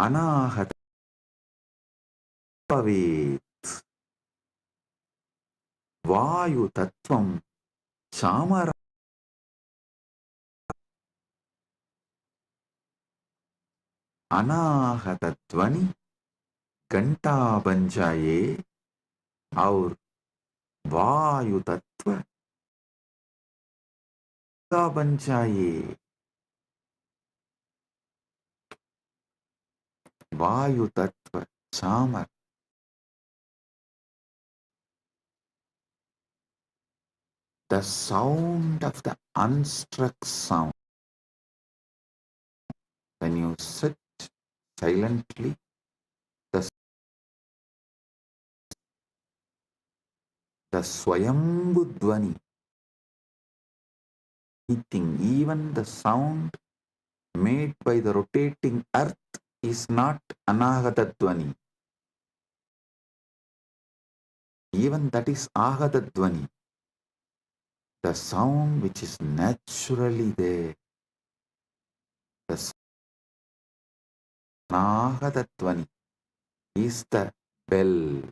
अनाहत भवेत् वायुतत्त्वं चामरम् अनाहतध्वनि घंटा बन जाए और वायु तत्व का बन जाए वायु तत्व चामर the sound of the unstruck sound when you sit silently the swayambhu dvani even the sound made by the rotating earth is not anahata dvani. Even that is ahata dvani, the sound which is naturally there. The anahata dvani is the bell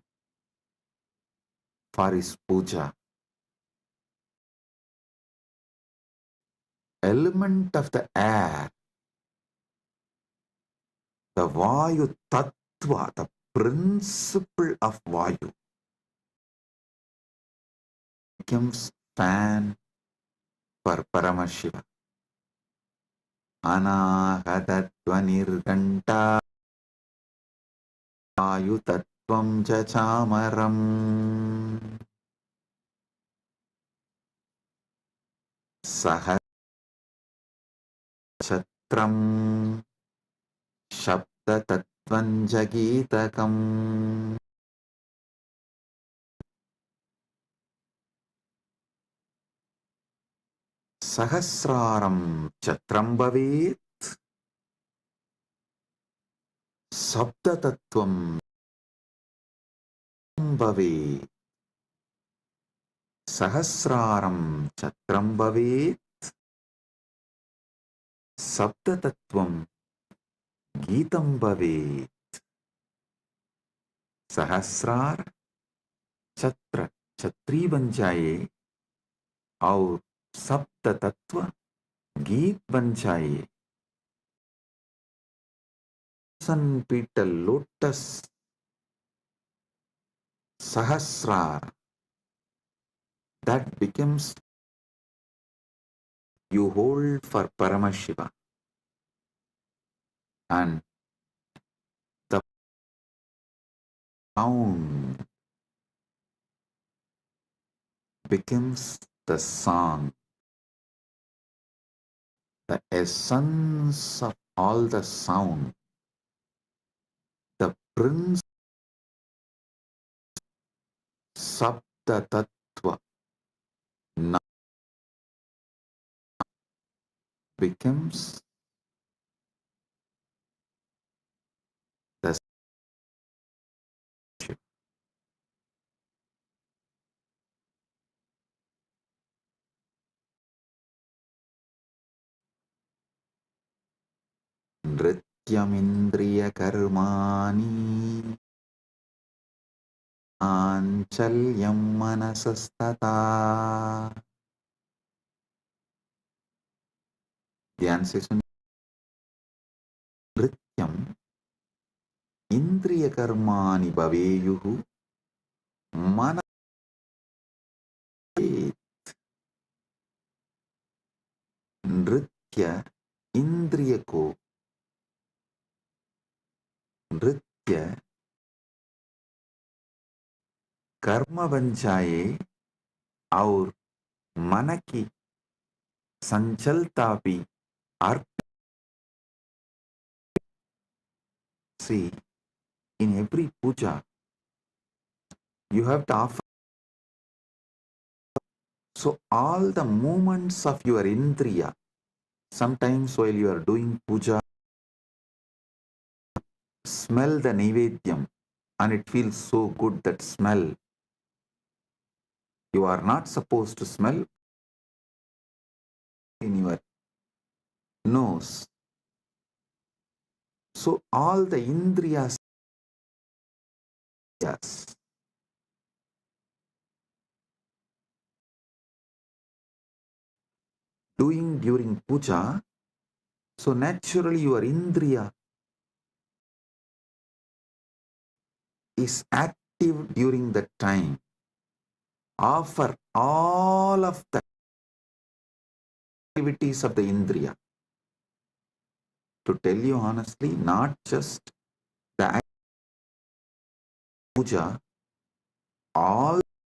for his puja. Element of the air, the Vayu Tattva, the principle of Vayu, becomes fan for Paramashiva. Anahatatvanirganta Vayu Tattvam cha chamaram Sahachatram Shabda Tattvam Jagitakam. Sahasraram Chatram Bhavet Sabda Tattvam Bhavet Sahasraram Chatram Bhavet Sabda Tattvam Geetam Bhavet. Sahasrar Chatra Chatri बन जाए और सप्त तत्व गीत बन जाए. Sun petal lotus Sahasrar, that becomes you hold for Paramashiva, and the sound becomes the song. The essence of all the sound, the prince Sabda Tattva now becomes the Nrityamindriya Karmani Anchalyam Manasastata. ध्यान से सुनिए. नृत्यम इंद्रिय कर्माणि भवेयुः मन नृत्य इंद्रिय को नृत्य कर्म बन जाए और मन की संचलता भी Arp. See, in every puja you have to offer, so all the movements of your indriya, sometimes while you are doing puja, smell the naivedyam and it feels so good, that smell. You are not supposed to smell in your nose. So all the indriyas, doing during puja, so naturally your indriya is active during that time. Offer all of the activities of the indriya. To tell you honestly, not just the puja, always,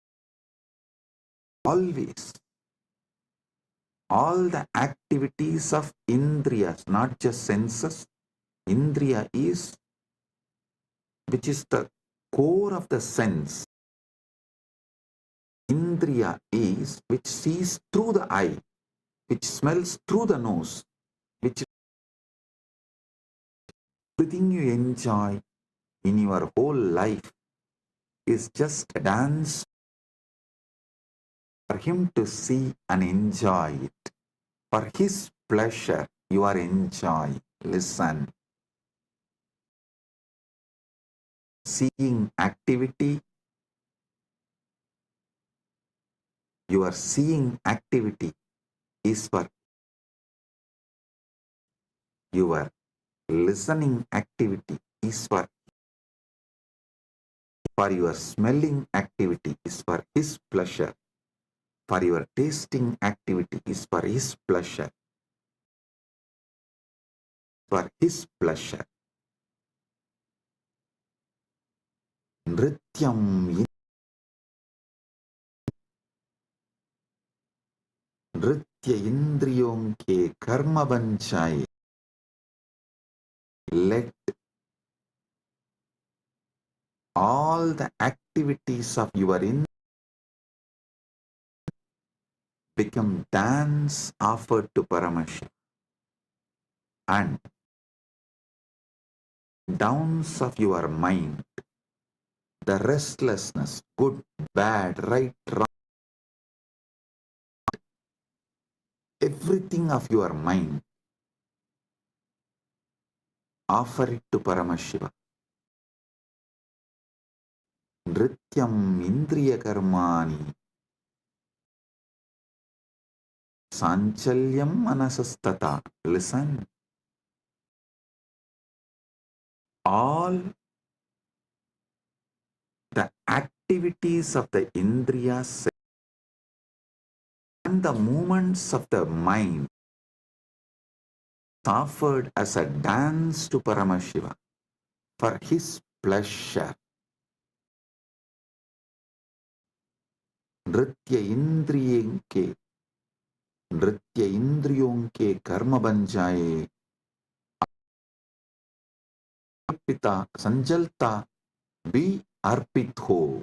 all the activities of indriyas, not just senses. Indriya is, which is the core of the sense. Indriya is which sees through the eye, which smells through the nose, which everything you enjoy in your whole life is just a dance for him to see and enjoy it. For his pleasure, you are enjoying. Listen. Seeing activity, your seeing activity is for your listening activity is for your smelling activity is for his pleasure, for your tasting activity is for his pleasure, for his pleasure. Nrityam Nritya indriyom ke karma banchaye. Let all the activities of your become dance offered to Paramashiva, and downs of your mind, the restlessness, good, bad, right, wrong, everything of your mind, offer it to Paramashiva. Nrityam indriya karmani sanchalyam manasastata. Listen. All the activities of the indriyas and the movements of the mind offered as a dance to Paramashiva for his pleasure. Nritya indriyom ke karma banjaye arpita sanjalta be arpit ho.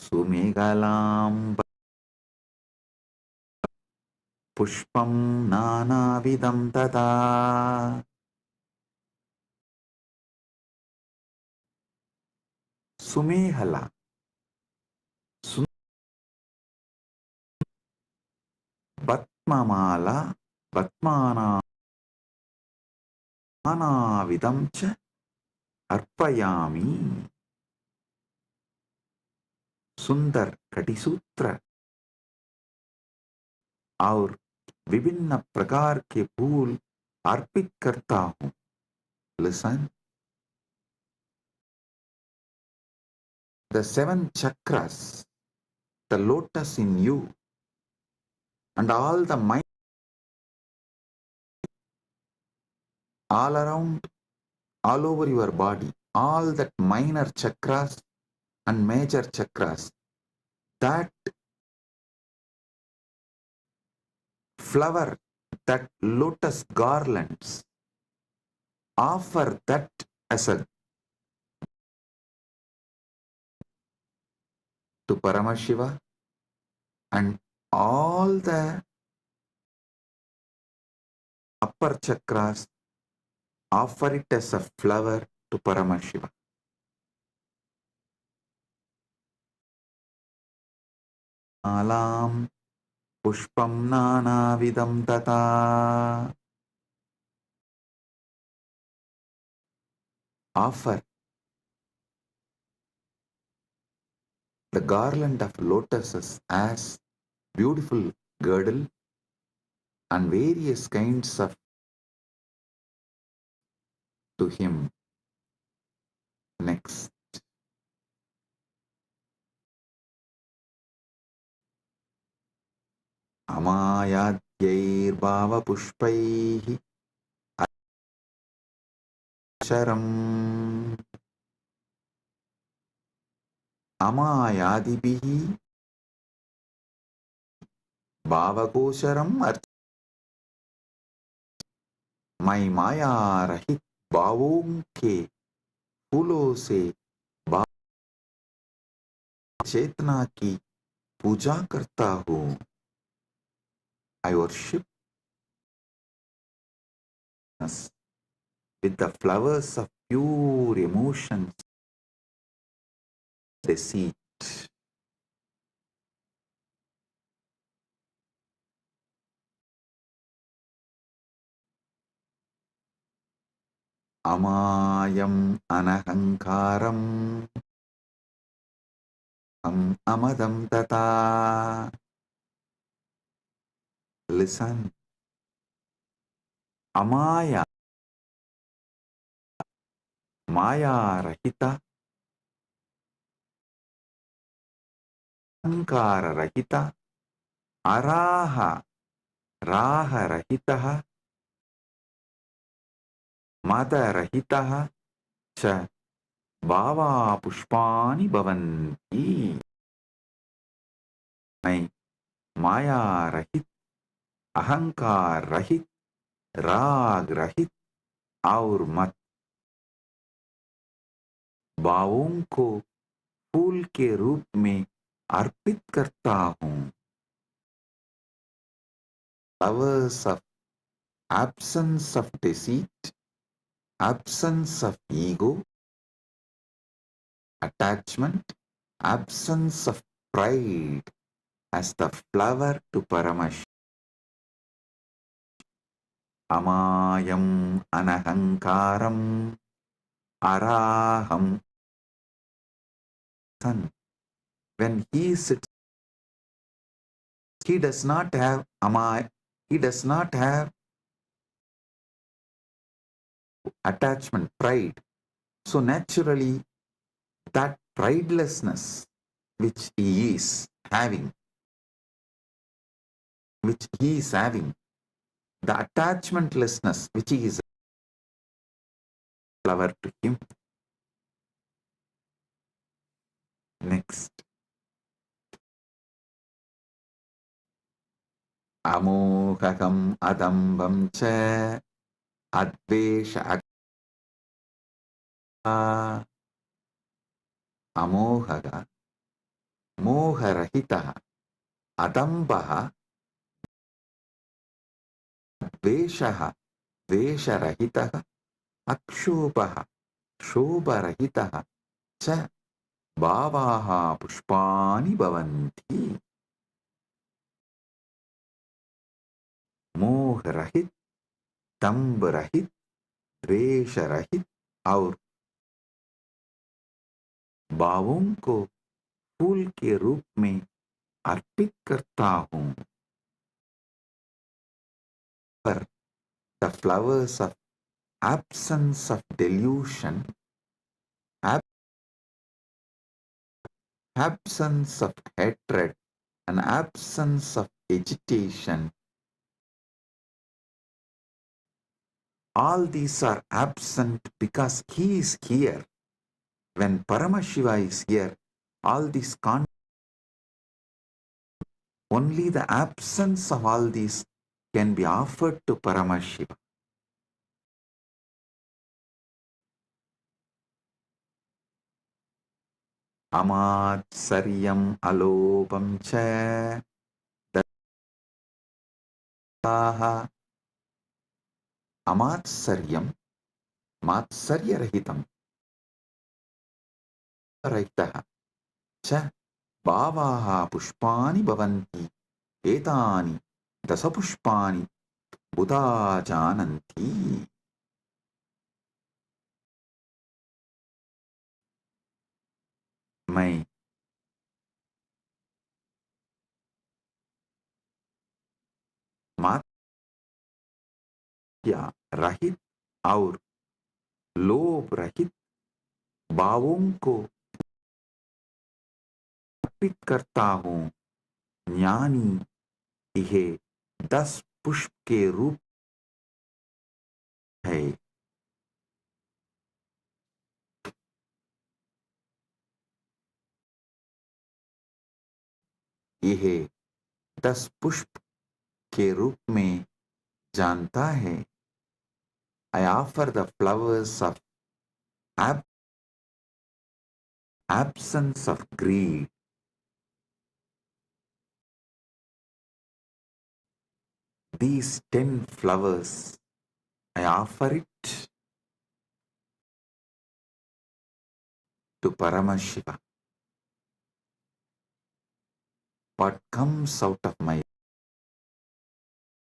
Sumegalam pushpam nanavidam tata. Sumehala. Batmamala. Batmana. Nanavidam cha arpayami. सुंदर कटिसूत्र और विभिन्न प्रकार के फूल अर्पित करता हूं. Listen. The 7 chakras, the lotus in you, and all the mind, all around, all over your body, all that minor chakras and major chakras, that flower, that lotus garlands, offer that as a to Paramashiva, and all the upper chakras offer it as a flower to Paramashiva. Alam pushpam nanavidam tata. Offer the garland of lotuses as beautiful girdle and various kinds of to him. Next. Amayadyair bhava pushpaihi asharam amayadibihi bhavakosharam arch. मैं माया रहित भावों के फूलों से भाव चेतना की पूजा करता हूँ. I worship us with the flowers of pure emotions, deceit. Amayam anahankaram amadam tata. Listen. Amaya, maya rahita, ankara rahita, araha, raha rahita, mada rahita, cha bhava pushpani bhavanti. मैं माया रहित, अहंकार रहित, राग रहित और मत भावों को फूल के रूप में अर्पित करता हूँ. Flowers of absence of deceit, absence of ego, attachment, absence of pride as the flower to Paramash. Amayam anahankaram araham. When he sits, he does not have he does not have attachment, pride. So naturally, that pridelessness which he is having, the attachmentlessness which he is flower to him. Next. Amohakam adambam cha advesha amohaga moharahitaha adambaha dveshaha dvesharahitaha akshobhaha shobharahitaha cha bhavaha pushpani bhavanti. मोह रहित, दंभ रहित, द्वेष रहित और भावों को फूल के रूप में अर्पित करता हूँ. पर the flowers of absence of delusion, absence of hatred, and absence of agitation, all these are absent because he is here. When Paramashiva is here, all these only the absence of all these can be offered to Paramashiva. Amatsaryam alopam cha dattaha. Amatsaryam, matsarya rahitam, rahitaha cha Bhavaha pushpani bhavanti etani dasapushpani buddha jananti. मैं मात्या रहित और लोभ रहित भावों को अर्पित करता हूँ। ज्ञानी यह 10 पुष्प के रूप है। यह 10 पुष्प के रूप में जानता है। I offer the flowers of absence of greed. These 10 flowers, I offer it to Paramashiva. What comes out of my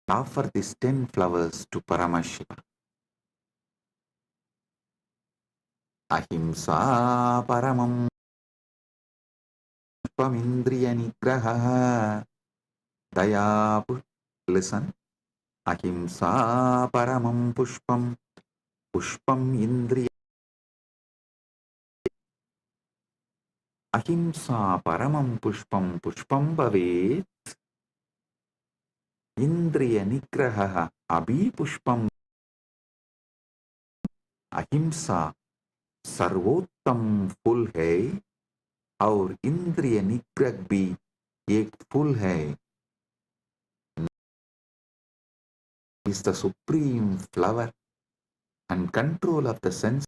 offer these 10 flowers to Paramashiva. Ahimsa paramam pushpamindriya nigraha daya. Listen. Ahimsa paramam pushpam indriya. Ahimsa paramam pushpam bhavet. Indriya nigraha abhi pushpam. अहिंसा सर्वोत्तम फूल है और इंद्रिय निग्रह भी एक फूल है. Is the supreme flower and control of the sense.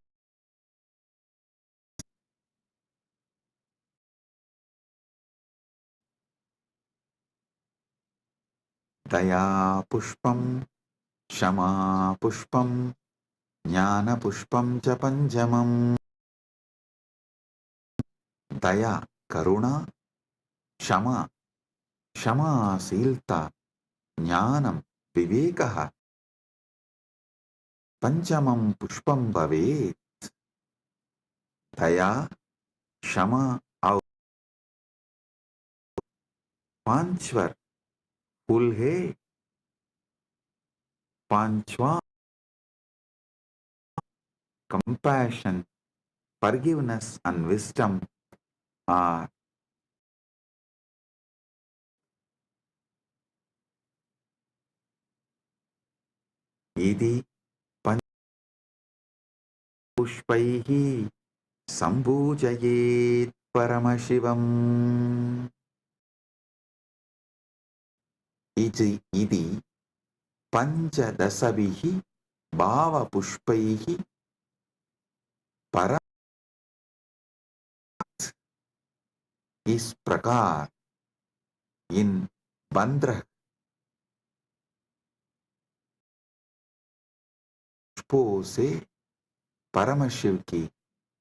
Daya pushpam, shama pushpam, jnana pushpam cha panjamam. Daya karuna, shama क्षमाशीलता, ज्ञानम विवेकः, पंचमं पुष्पम भवेत्. दया, क्षमा और पांचवर फूल है. पांचवा compassion, forgiveness and wisdom are इति पुष्पैः सम्पूजयेत् परमशिवम्. इति पंचदशभिः भावपुष्पैः पर. इस प्रकार इन 15 पुष्पों से परमशिव की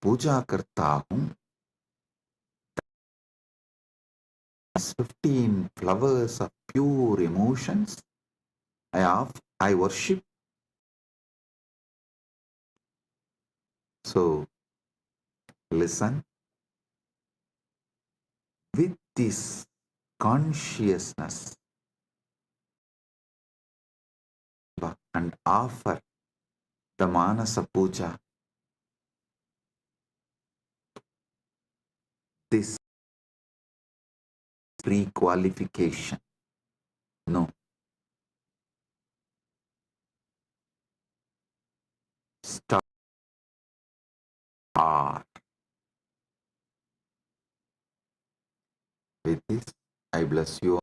पूजा करता हूँ. 15 flowers of pure emotions I worship. So listen with this consciousness and offer the Manasa Puja. This pre-qualification. No. Start. With this, I bless you.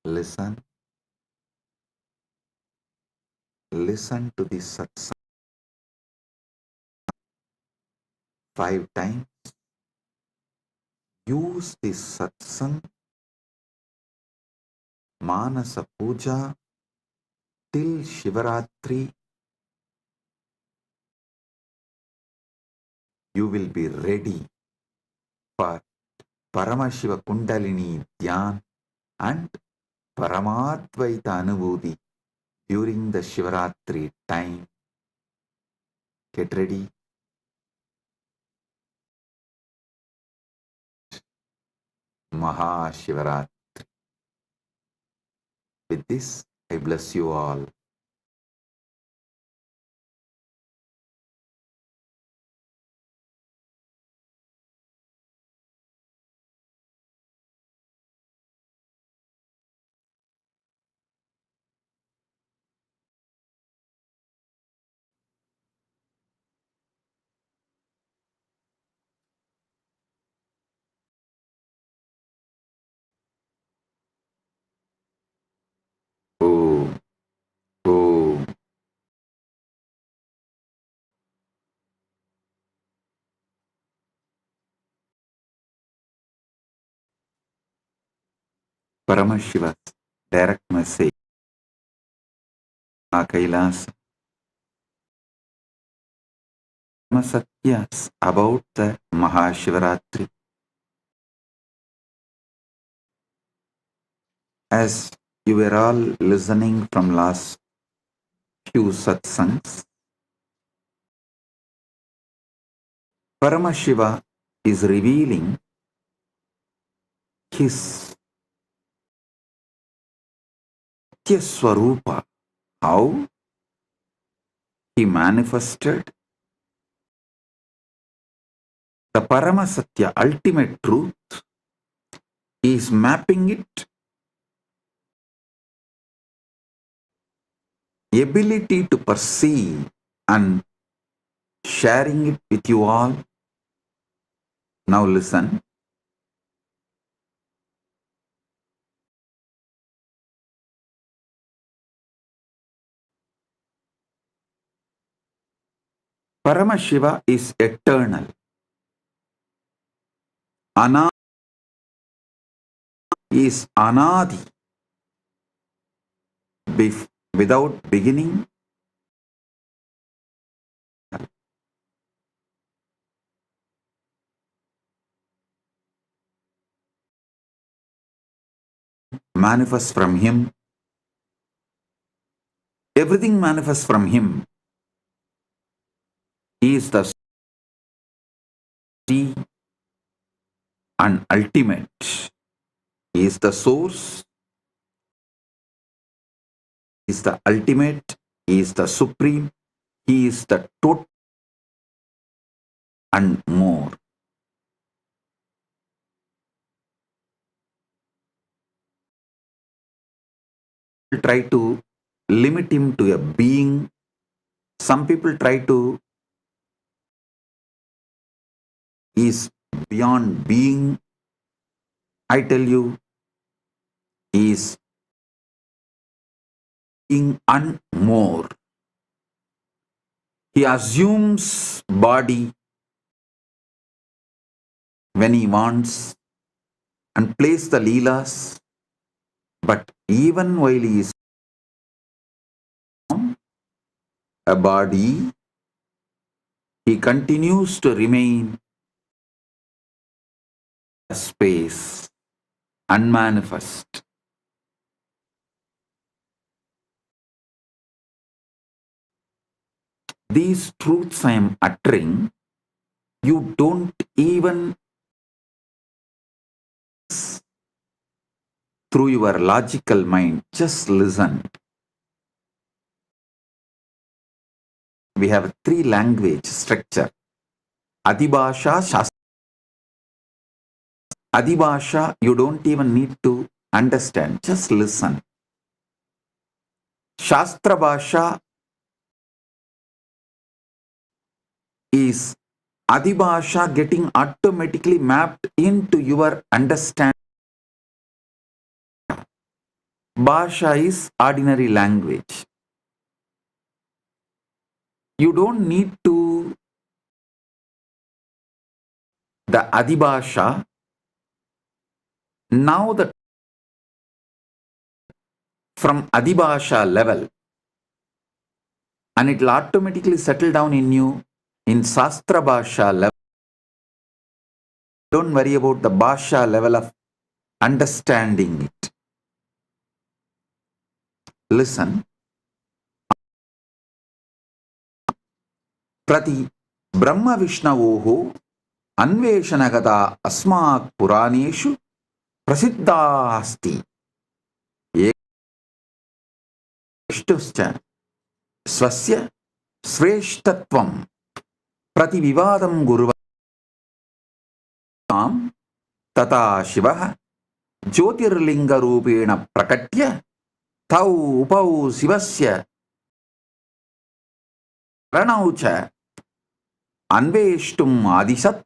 Listen. Listen to this satsang 5 times. Use this satsang Manasa Puja till Shivaratri. You will be ready for Paramashiva Kundalini Dhyan and Paramadvaita Anubhuti during the Shivaratri time. Get ready. MahaShivaratri. With this, I bless you all. Om. Om. Paramashiva's direct message, MahaKailasa, Satyas about the Mahashivaratri. As you were all listening from last few satsangs, Paramashiva is revealing his Swarupa, how he manifested the Paramasatya ultimate truth. He is mapping it, ability to perceive and sharing it with you all. Now listen. Paramashiva is eternal. Ana is Anadi, without beginning. Manifests from him. Everything manifests from him. He is the sea and ultimate. He is the source. He is the ultimate. He is the supreme. He is the total and more. Try to limit him to a being. Some people try to, he is beyond being. I tell you, he is being and more. He assumes body when he wants and plays the leelas, but even while he is a body, he continues to remain a space, unmanifest. These truths I am uttering, you don't even through your logical mind, just listen. We have 3 language structure. Adibhasha, Shastra. Adibhasha, you don't even need to understand, just listen. Shastra Bhasha is Adibhasha getting automatically mapped into your understanding. Bhasha is ordinary language. You don't need to the Adibhasha. Now the from Adibhasha level, and it will automatically settle down in you in Shastra Bhasha level. Don't worry about the Bhasha level of understanding it. Listen. Prati Brahma Vishnavoho Anveshanagata Asmak Puraneshu Prasiddha Asti Ekshtuscha Swasya Shreshtatvam Prati Vivadam Guruvam Tata Shivaha Jyotirlinga Rupena Prakatya Tau Upau Sivasya Ranaucha Anveshtum Adisat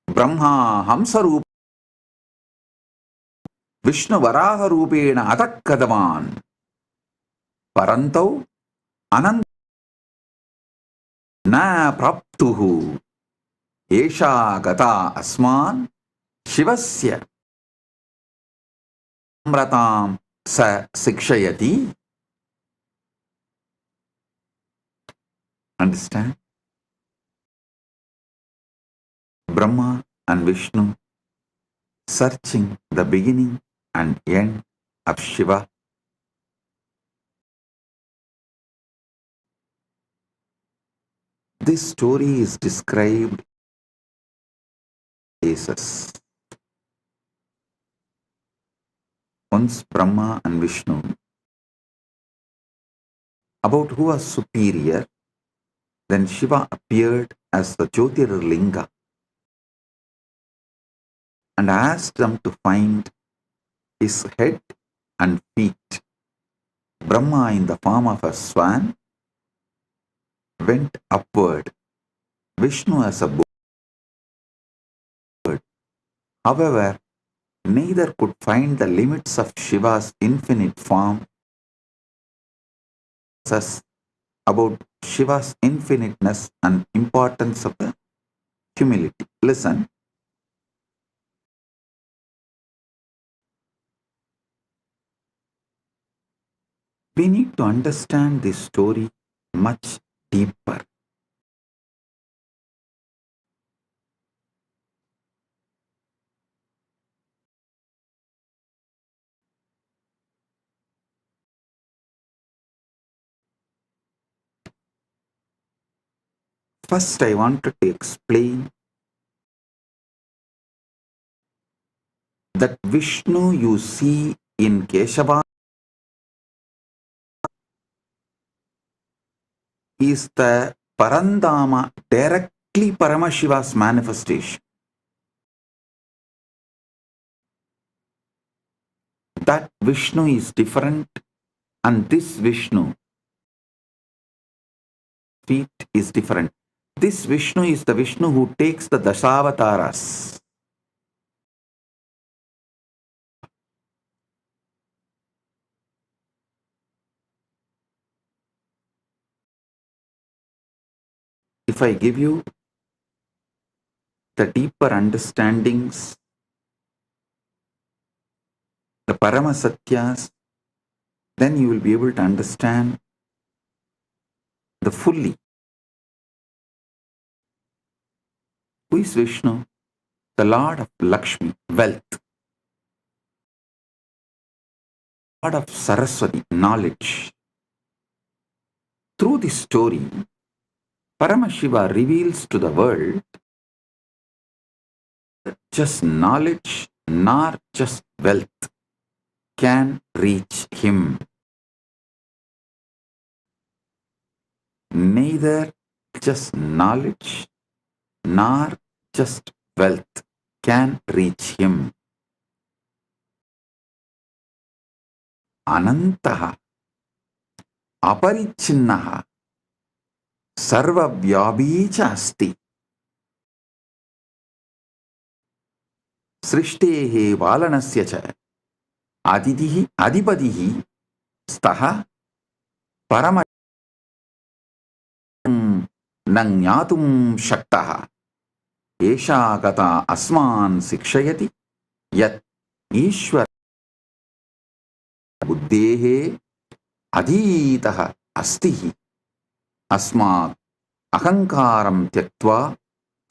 Brahma Hamsarup Vishnu Varaha Rupena Atakkadavan Parantau Anand Na Praptuhu Esha Gata Asman Shivasya Amratam Sa Sikshayati. Understand? Brahma and Vishnu searching the beginning and end of Shiva. This story is described in cases. Once Brahma and Vishnu, about who was superior, then Shiva appeared as the Jyotirlinga and asked them to find his head and feet. Brahma, in the form of a swan, went upward. Vishnu as a bird. However, neither could find the limits of Shiva's infinite form. Thus, about Shiva's infiniteness and importance of the humility. Listen. We need to understand this story much deeper. First, I wanted to explain that Vishnu you see in Keshava is the Parandama, directly Paramashiva's manifestation. That Vishnu is different, and this Vishnu feet is different. This Vishnu is the Vishnu who takes the Dasavataras. If I give you the deeper understandings, the Paramasatyas, then you will be able to understand the fully. Who is Vishnu? The Lord of Lakshmi, wealth. Lord of Saraswati, knowledge. Through this story, Paramashiva reveals to the world that just knowledge nor just wealth can reach him. Neither just knowledge nor just wealth can reach him. Anantaha, Aparichinnaha, Sarvavyabi cha asti. Srishtehe valanasya cha Aditihi Adipadihi Staha Parama Nangyatum Shaktaha Esha Gata Asman Sikshayati Yat Ishwar Buddhehe Adhitaha Astihi Asmat Ahankaram Tyaktva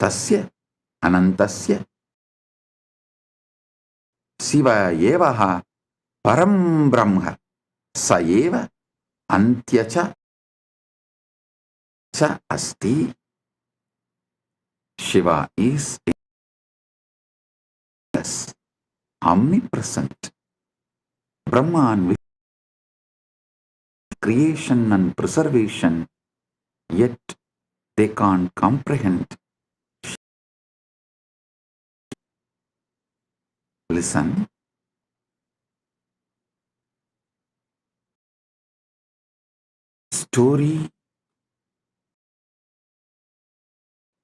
Tasya Anantasya Shiva evaha param brahma sa eva antyacha cha asti. Shiva is endless, omnipresent. Brahma and Vishnu, creation and preservation, yet they can't comprehend. Listen, story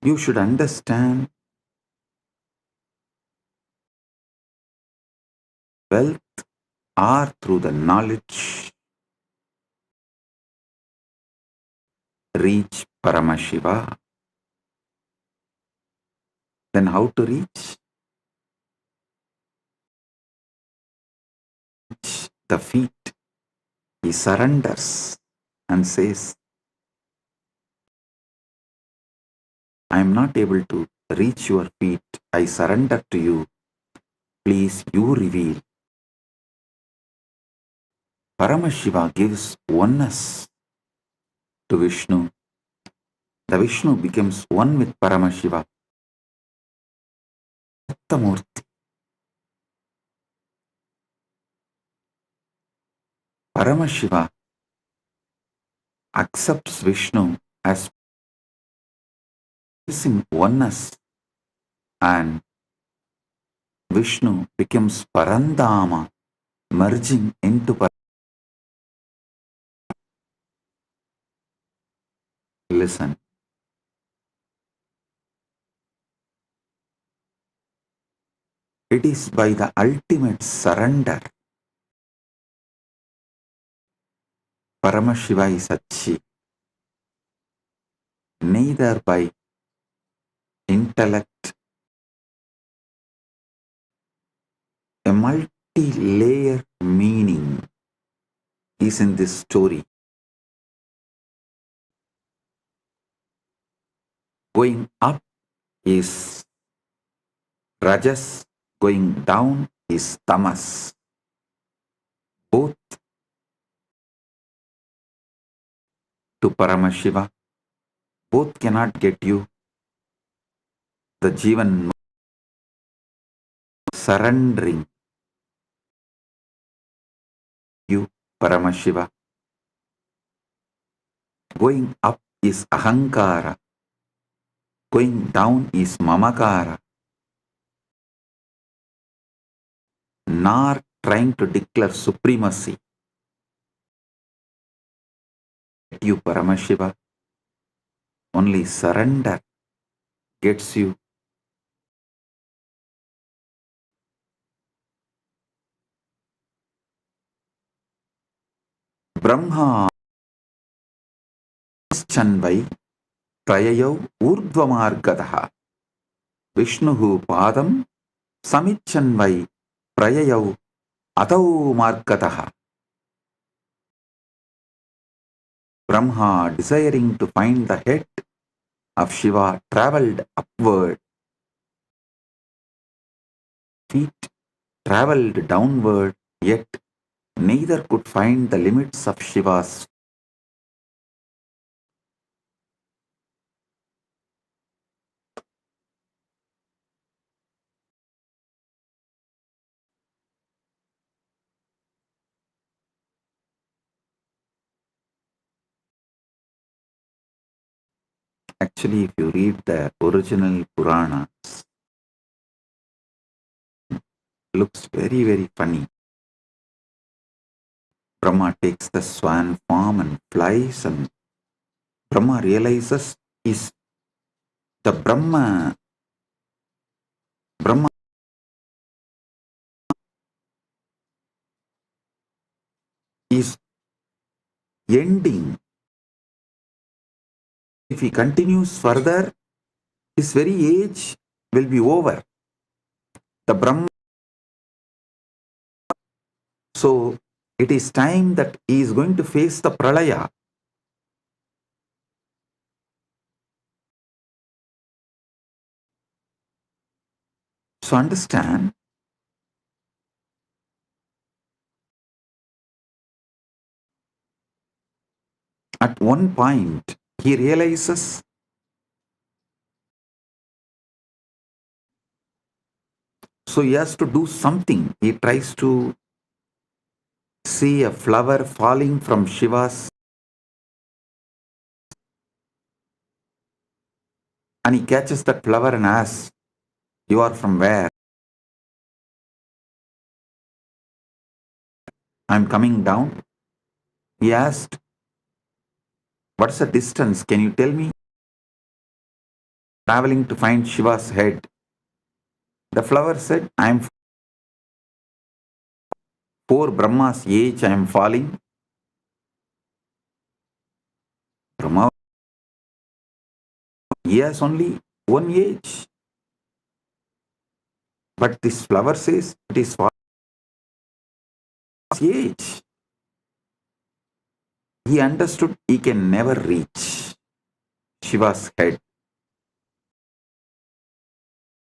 you should understand. Wealth or through the knowledge reach Paramashiva. Then how to reach? The feet. He surrenders and says, I am not able to reach your feet. I surrender to you. Please, you reveal. Paramashiva gives oneness to Vishnu. The Vishnu becomes one with Paramashiva. Sattamurti. Paramashiva accepts Vishnu as in oneness, and Vishnu becomes Parandama, merging into Listen. It is by the ultimate surrender. Paramashiva is achieved neither by intellect. A multi-layer meaning is in this story. Going up is Rajas, going down is Tamas. Both to Paramashiva, both cannot get you. The Jivan surrendering you, Paramashiva. Going up is Ahankara. Going down is Mamakara. Nor trying to declare supremacy. You, Paramashiva, only surrender gets you. Brahma Chanvai Prayayau Urdvamargadaha Vishnuhu Padam Samichanvai Prayayau Adau Margadaha. Brahma, desiring to find the head of Shiva, travelled upward. Feet travelled downward, yet neither could find the limits of Shiva's. Actually, if you read the original Purana, looks very, very funny. Brahma takes the swan form and flies, and Brahma realizes is the Brahma is ending. If he continues further, his very age will be over. The Brahma. So it is time that he is going to face the pralaya. So understand, At one point, he realizes so he has to do something. He tries to see a flower falling from Shiva's, and he catches that flower and asks, "You are from where?" "I'm coming down." He asked, "What's the distance? Can you tell me?" "Traveling to find Shiva's head." The flower said, "I'm for Brahma's age, I am falling." Brahma, he has only one age. But this flower says it is for his age. He understood he can never reach Shiva's head.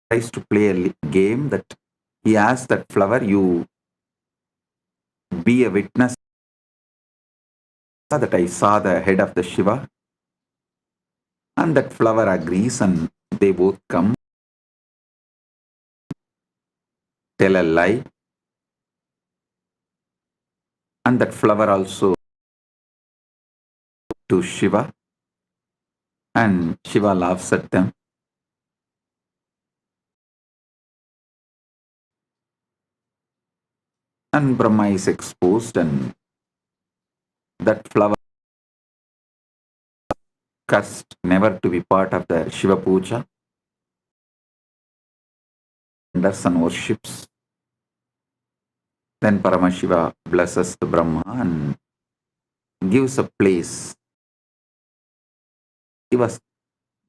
He tries to play a game that he asks that flower, "You be a witness that I saw the head of the Shiva." And that flower agrees, and they both come, tell a lie, and that flower also to Shiva, and Shiva laughs at them. And Brahma is exposed, and that flower cursed never to be part of the Shiva Puja. Darshan worships. Then Paramashiva blesses the Brahma and gives a place.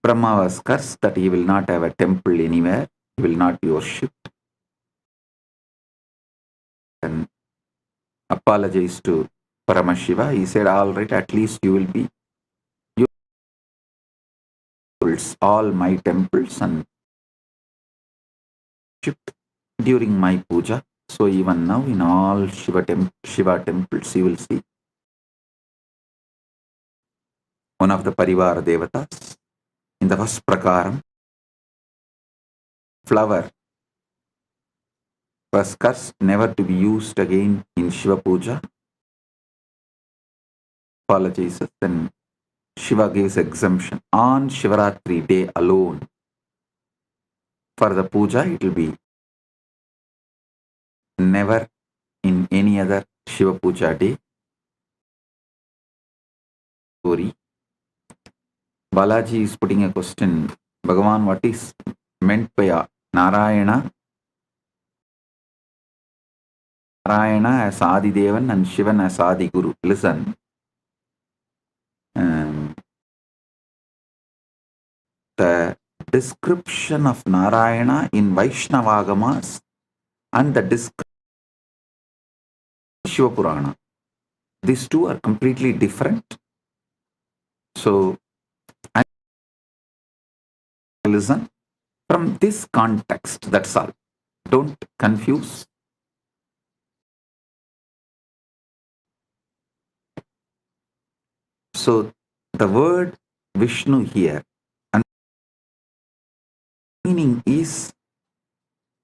Brahma was cursed that he will not have a temple anywhere, he will not be worshipped, and apologized to Paramashiva. He said, "All right, at least you will be all my temples and worshipped during my puja." So even now in all Shiva temples you will see one of the Parivar Devatas. In the first prakaram, flower was cursed never to be used again in Shiva Puja. Apologizes, then Shiva gives exemption. On Shivaratri day alone, for the puja, it will be never in any other Shiva Puja day. Story. Balaji is putting a question. Bhagavan, what is meant by Narayana? Narayana as Adi Devan and Shivan as Adi Guru. Listen. The description of Narayana in Vaishnavagamas and the description of Shiva Purana. These two are completely different. So, I listen from this context, that's all. Don't confuse. So, the word Vishnu here, and meaning is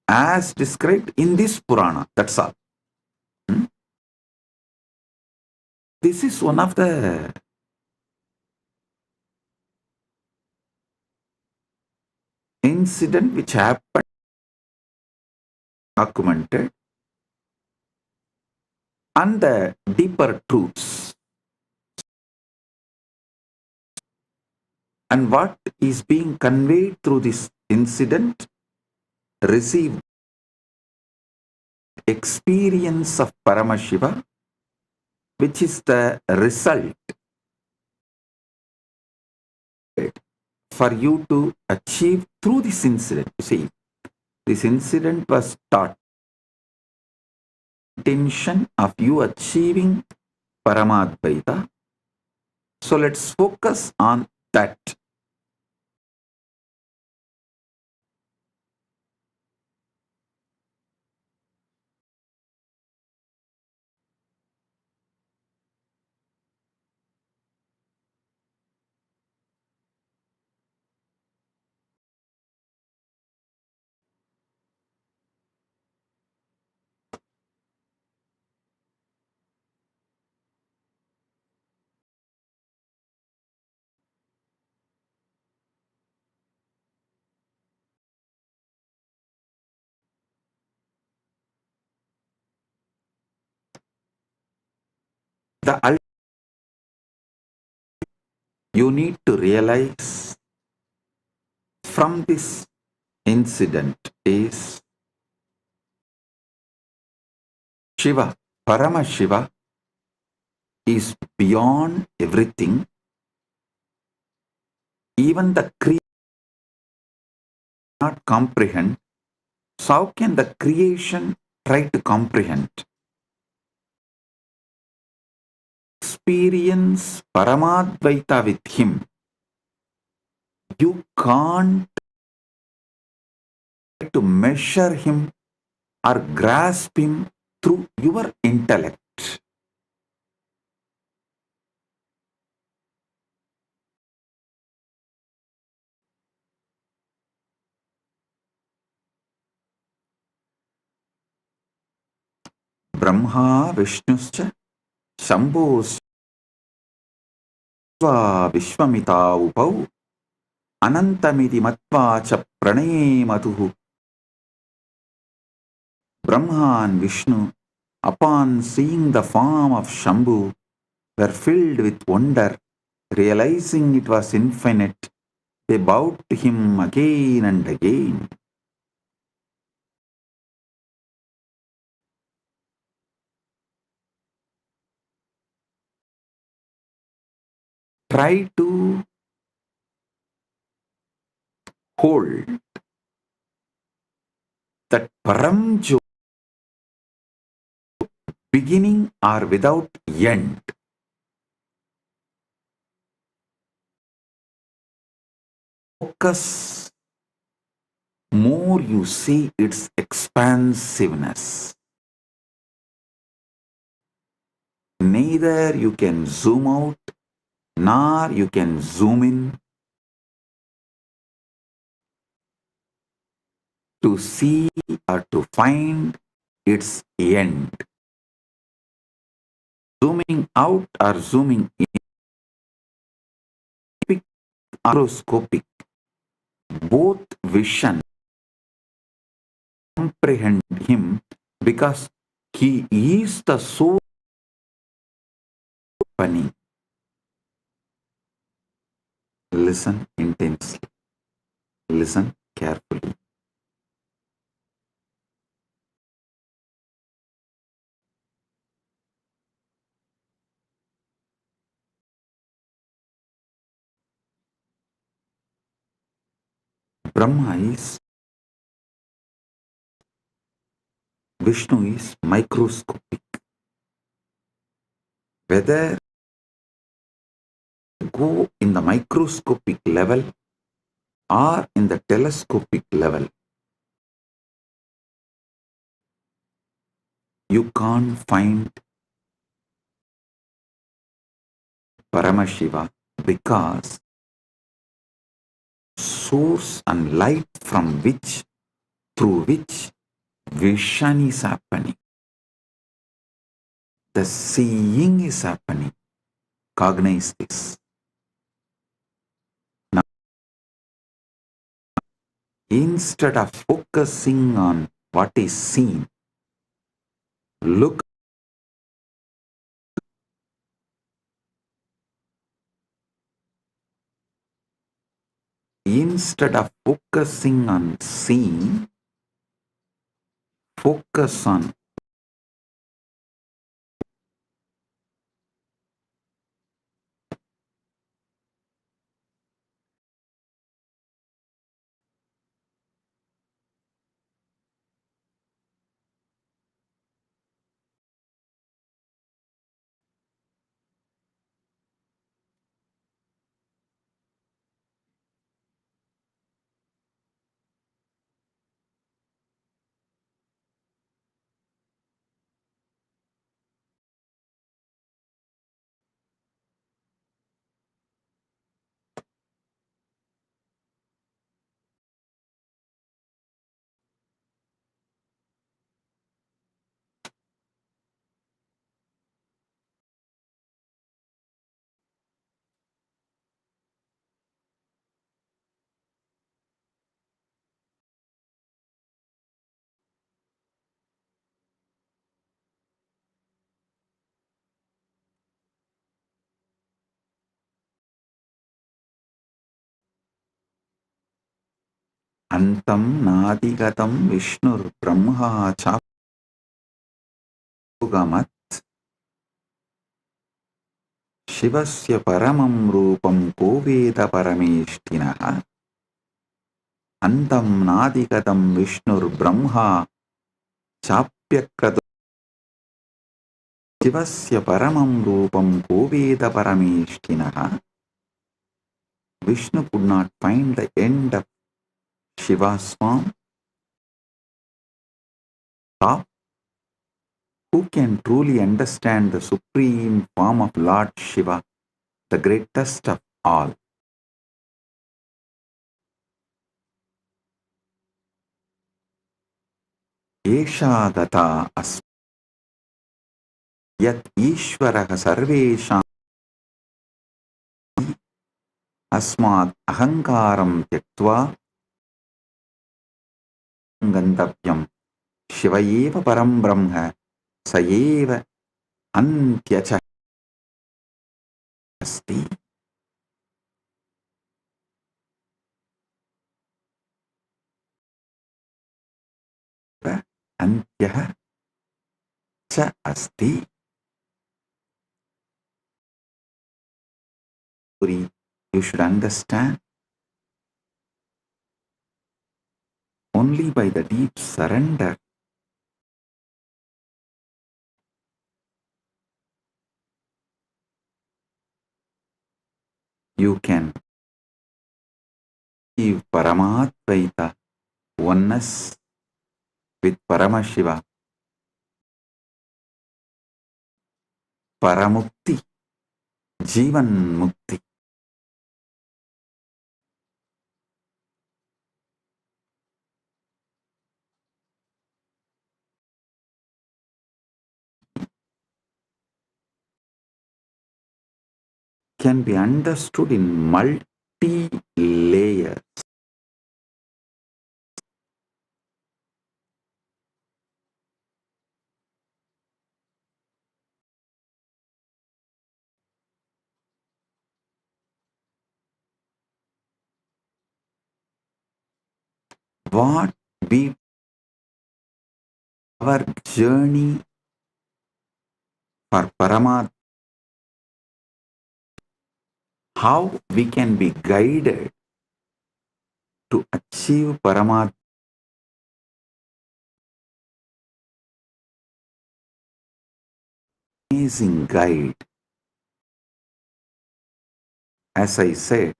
as described in this Purana, that's all. This is one of the incident which happened, documented, and the deeper truths. And what is being conveyed through this incident, received experience of Paramashiva, which is the result for you to achieve through this incident. You see, this incident was taught intention of you achieving Paramadvaita. So let's focus on that. You need to realize from this incident is Shiva, Paramashiva is beyond everything. Even the creator cannot comprehend. So how can the creation try to comprehend? Experience Paramadvaita with him. You can't try to measure him or grasp him through your intellect. Brahma Vishnuscha Shambhos Vishwamita Upau Anantamiti Matva Cha Pranay Matuhu. Brahma and Vishnu, upon seeing the form of Shambhu, were filled with wonder, realizing it was infinite. They bowed to him again and again. Try to hold that Param Jyoti, beginning or without end. Focus more, you see its expansiveness. Neither you can zoom out nor you can zoom in to see or to find its end. Zooming out or zooming in, microscopic, both vision comprehend him because he is the soul opening. Listen intensely. Listen carefully. Brahma is, Vishnu is microscopic. Whether you go in the microscopic level or in the telescopic level, you can't find Paramashiva because source and light from which, through which vision is happening. The seeing is happening. Cognize this. Now, instead of focusing on what is seen, look. Instead of focusing on seeing, focus on Antam Nadigatam Vishnur Brahma Chapugamat Shivasya Paramam Rupam Koveda Parameshtinaha Antam Nadigatam Vishnur Brahma Chapyakratu Shivasya Paramam Rupam Koveda Parameshtinaha. Vishnu could not find the end of Shiva's form. Who can truly understand the supreme form of Lord Shiva, the greatest of all? Esha gata yat Ishvaraha sarvesham asmat ahankaram tyaktva gantavyam Shivayeva param brahma sayeva antyacha asti. Antyah cha asti. You should understand only by the deep surrender you can achieve Paramadvaita, oneness with Paramashiva, Paramukti, Jivan Mukti. Can be understood in multi-layers. What we our journey for Paramatma, how we can be guided to achieve Paramatma. Amazing guide. As I said,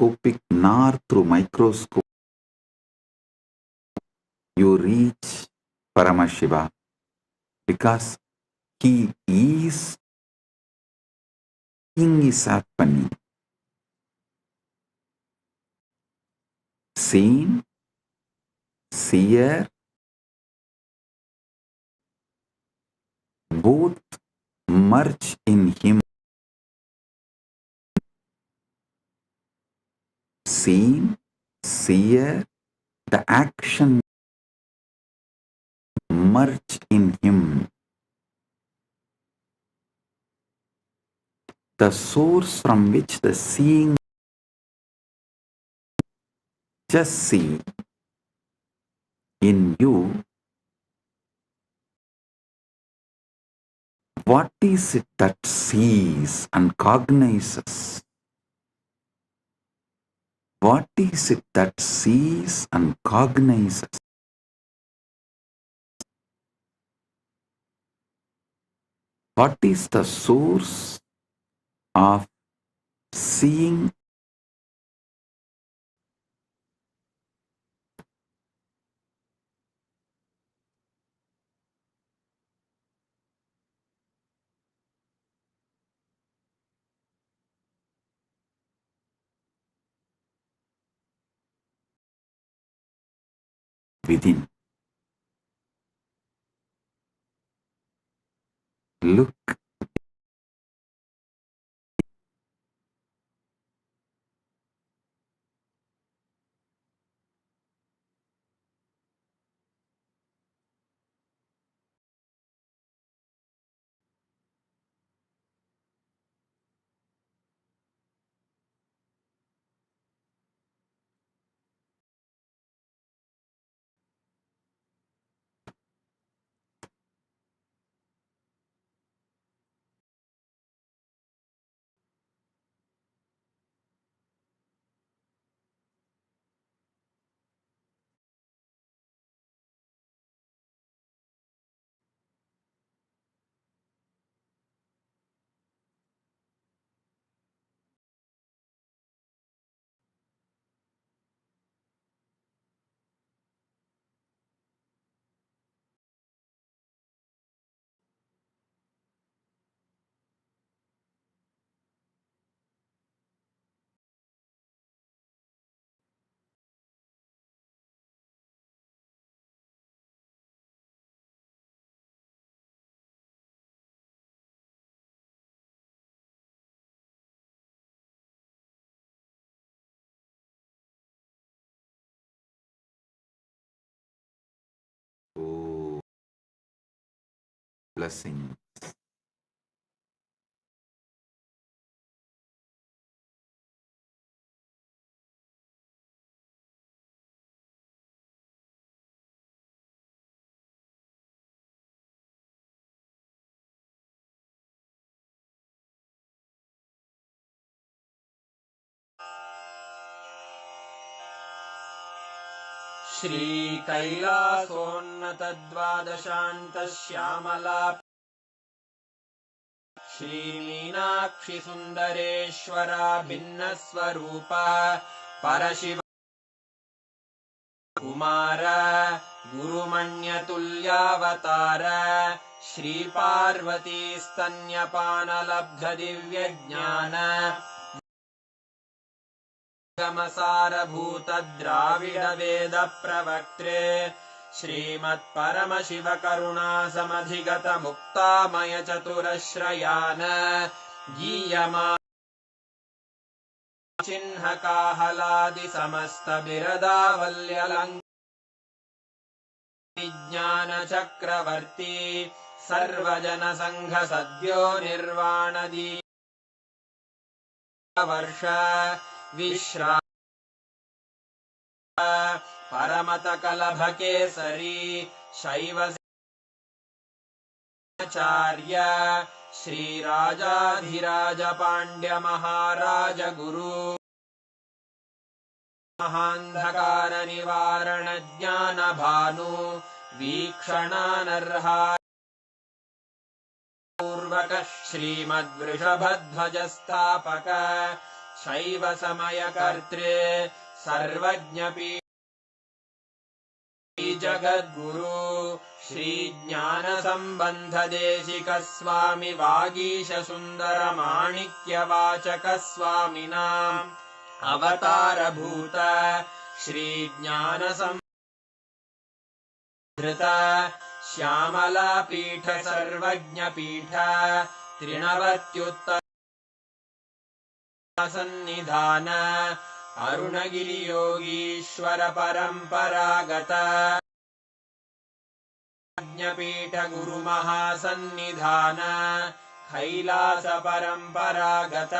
scopic nor through microscope, you reach Paramashiva because he is, thing is happening. Seen, seer, both merge in him. Seen, seer, the action merge in him. The source from which the seeing just see in you, what is it that sees and cognizes? What is it that sees and cognizes? What is the source of seeing? Within. Look, Blessings. श्रीकैलासोन्नतद्वादशान्तश्यामला श्रीमीनाक्षि सुन्दरेश्वरा भिन्नस्वरूपा परशिव Kumar गुरुमण्यतुल्यावतार Shri Parvati स्तन्यपानलब्ध दिव्यज्ञान गमसारभूत Dravid वेद प्रवक्त्रे श्रीमत्परमशिव करुणा समधिगत मुक्तामय चतुरश्रयान गीयमा चिह्न काहलादि समस्त बिरदावल्यलङ् विज्ञान चक्रवर्ती सर्वजन संघ सद्यो निर्वाणदी वर्ष विश्रा परमत कलभ केसरी शैव आचार्य श्रीराजाधिराज पाण्ड्य महाराज गुरु महान्धकार निवारण ज्ञान भानु वीक्षणानर्हा पूर्वक श्रीमद्वृषभध्वज स्थापक शैव समय कर्त्रे सर्वज्ञपी जगद्गुरु श्री ज्ञान संबंध देशिक स्वामी वागीश सुंदर माणिक्य वाचक स्वामिनाम् अवतार भूत श्री ज्ञान संधृत श्यामला पीठ सर्वज्ञ पीठ त्रिनवत्युत्तर सन्निधान अरुणगिरि योगीश्वर परंपरागत ज्ञपीठ गुरु महासन्निधान कैलास परंपरागत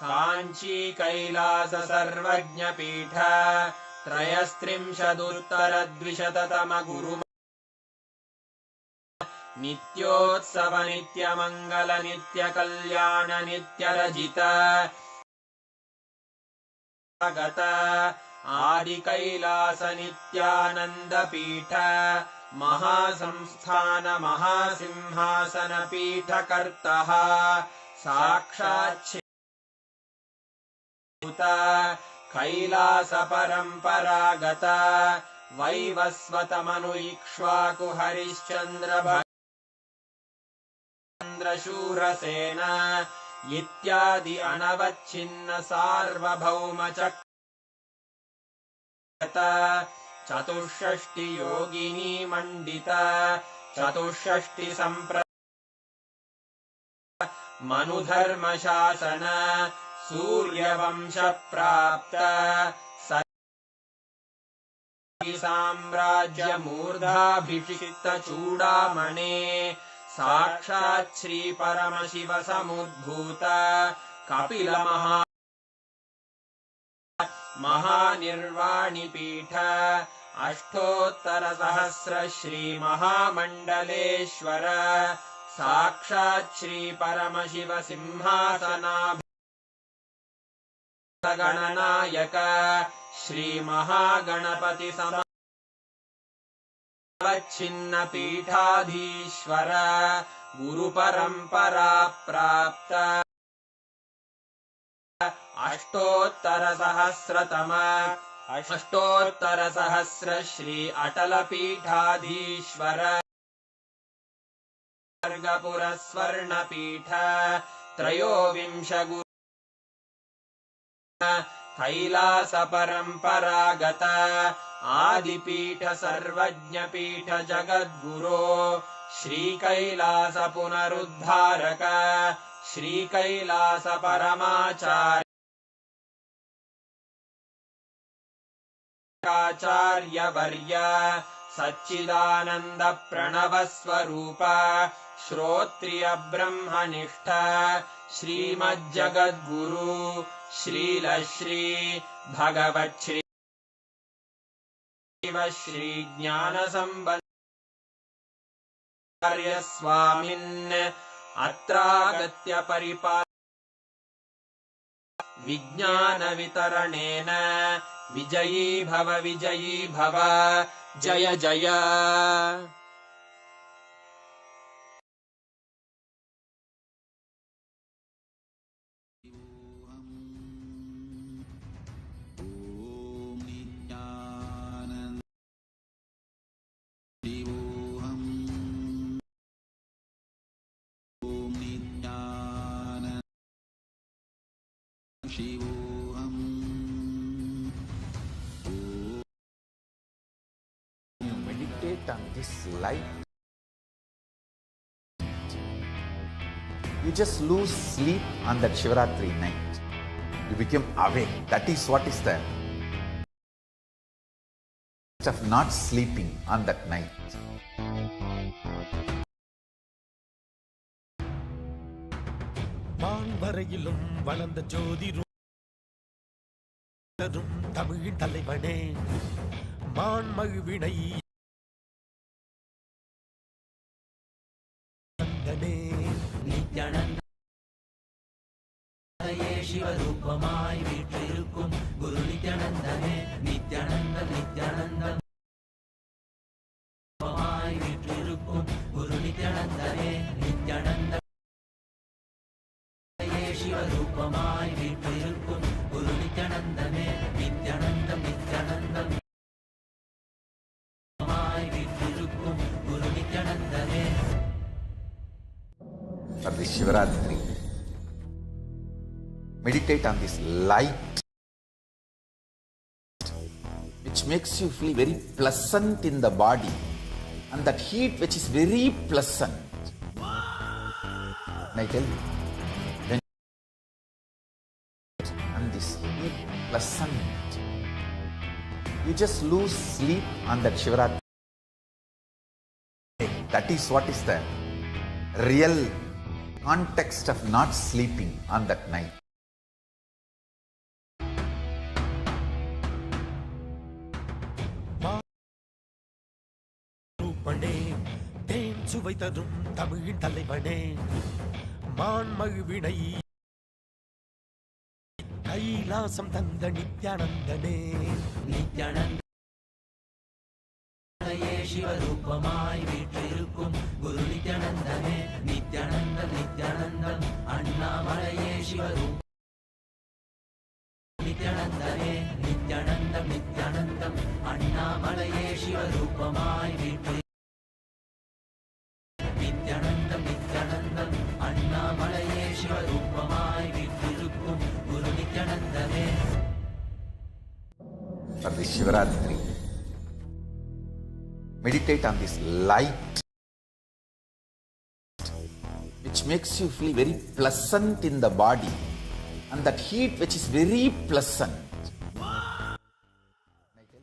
कांची कैलास सर्वज्ञ पीठ त्रयस्त्रिंशदुत्तर द्विशततम गुरु नित्योत्सव नित्य मंगल नित्य कल्याण नित्य रजित गत आदि कैलास नित्यानंद पीठ महासंस्थान महासिंहासन पीठ कर्तः साक्षात् कैलास परंपरागत वैवस्वत मनु इक्ष्वाकु हरिश्चंद्र शूरसेन इत्यादि अनवच्छिन्न सार्वभौम चतुष्षष्टि योगिनी मंडित चतुष्षष्टि संप्र मनुधर्म शासन सूर्यवंश प्राप्त साम्राज्य मूर्धाभिषिक्त चूड़ामणे साक्षात् श्री परमशिव समुद्भूत कपिल महानिर्वाणि पीठ अष्टोत्तर सहस्र श्री महामंडलेश्वर साक्षात् श्री परमशिव सिंहासनाभिषिक्त गणनायक श्री महागणपति समवच्छिन्न पीठाधीश्वर गुरु परंपरा प्राप्त अष्टोत्तर सहस्र श्री अटल पीठाधीश्वर वर्गपुर स्वर्ण पीठ त्रयोविंश गुरु कैलास परंपरागत आदिपीठ सर्वज्ञ पीठ जगद्गुरो श्री कैलास पुनरुद्धारक श्री कैलास परमाचार्य आचार्य वर्य सच्चिदानंद प्रणव स्वरूप श्रोत्रिय ब्रह्मनिष्ठ श्रीमज्जगद्गुरु श्रील श्री भगवच्छ्री श्री ज्ञान संबंधार्य स्वामिन् अत्रागत्य परिपाल विज्ञान वितरणेन विजयी भव जय जय। You meditate on this light, you just lose sleep on that Shivaratri night. You become awake. That is what is the of not sleeping on that night. வான்வரையிலும் வளர்ந்த ஜோதி தமிழின் தலைவனே மான்மகிழ்வினை நித்யானந்தனே சிவரூபமாய் வீற்றிருக்கும் குரு நித்யானந்தனே நித்யானந்தம் நித்யானந்தம் வீற்றிருக்கும் குரு நித்யானந்தனே நித்யானந்தம் சிவரூபமாய் வீற்றிருக்கும் குரு நித்யானந்தனே நித்யானந்தம் நித்யானந்தம் வீற்றிருக்கும் குரு நித்யானந்தனே. For this Shivaratri, meditate on this light which makes you feel very pleasant in the body, and that heat which is very pleasant. And I tell you, when and this heat pleasant, you just lose sleep on that Shivaratri. That is what is the real context of not sleeping on that night. தேன் சுவை தரும் தமிழின் தலைவனே மான்மகிழ்வினை கைலாசம் தந்த நித்யானந்தனே நித்யானந்த சிவரூபமாய் வீற்றிருக்கும் குரு நித்யானந்தனே நித்யானந்தம் நித்யானந்தம் அண்ணாமலையே சிவரூபம் நித்யானந்தனே நித்யானந்தம் நித்யானந்தம் அண்ணாமலையே சிவரூபமாய் வீற்றிருக்கும் நித்யானந்தம் நித்யானந்தம் அண்ணாமலையே சிவரூபமாய் வீற்றிருக்கும் குரு நித்யானந்தனே. For this Shivaratri, meditate on this light which makes you feel very pleasant in the body, and that heat which is very pleasant.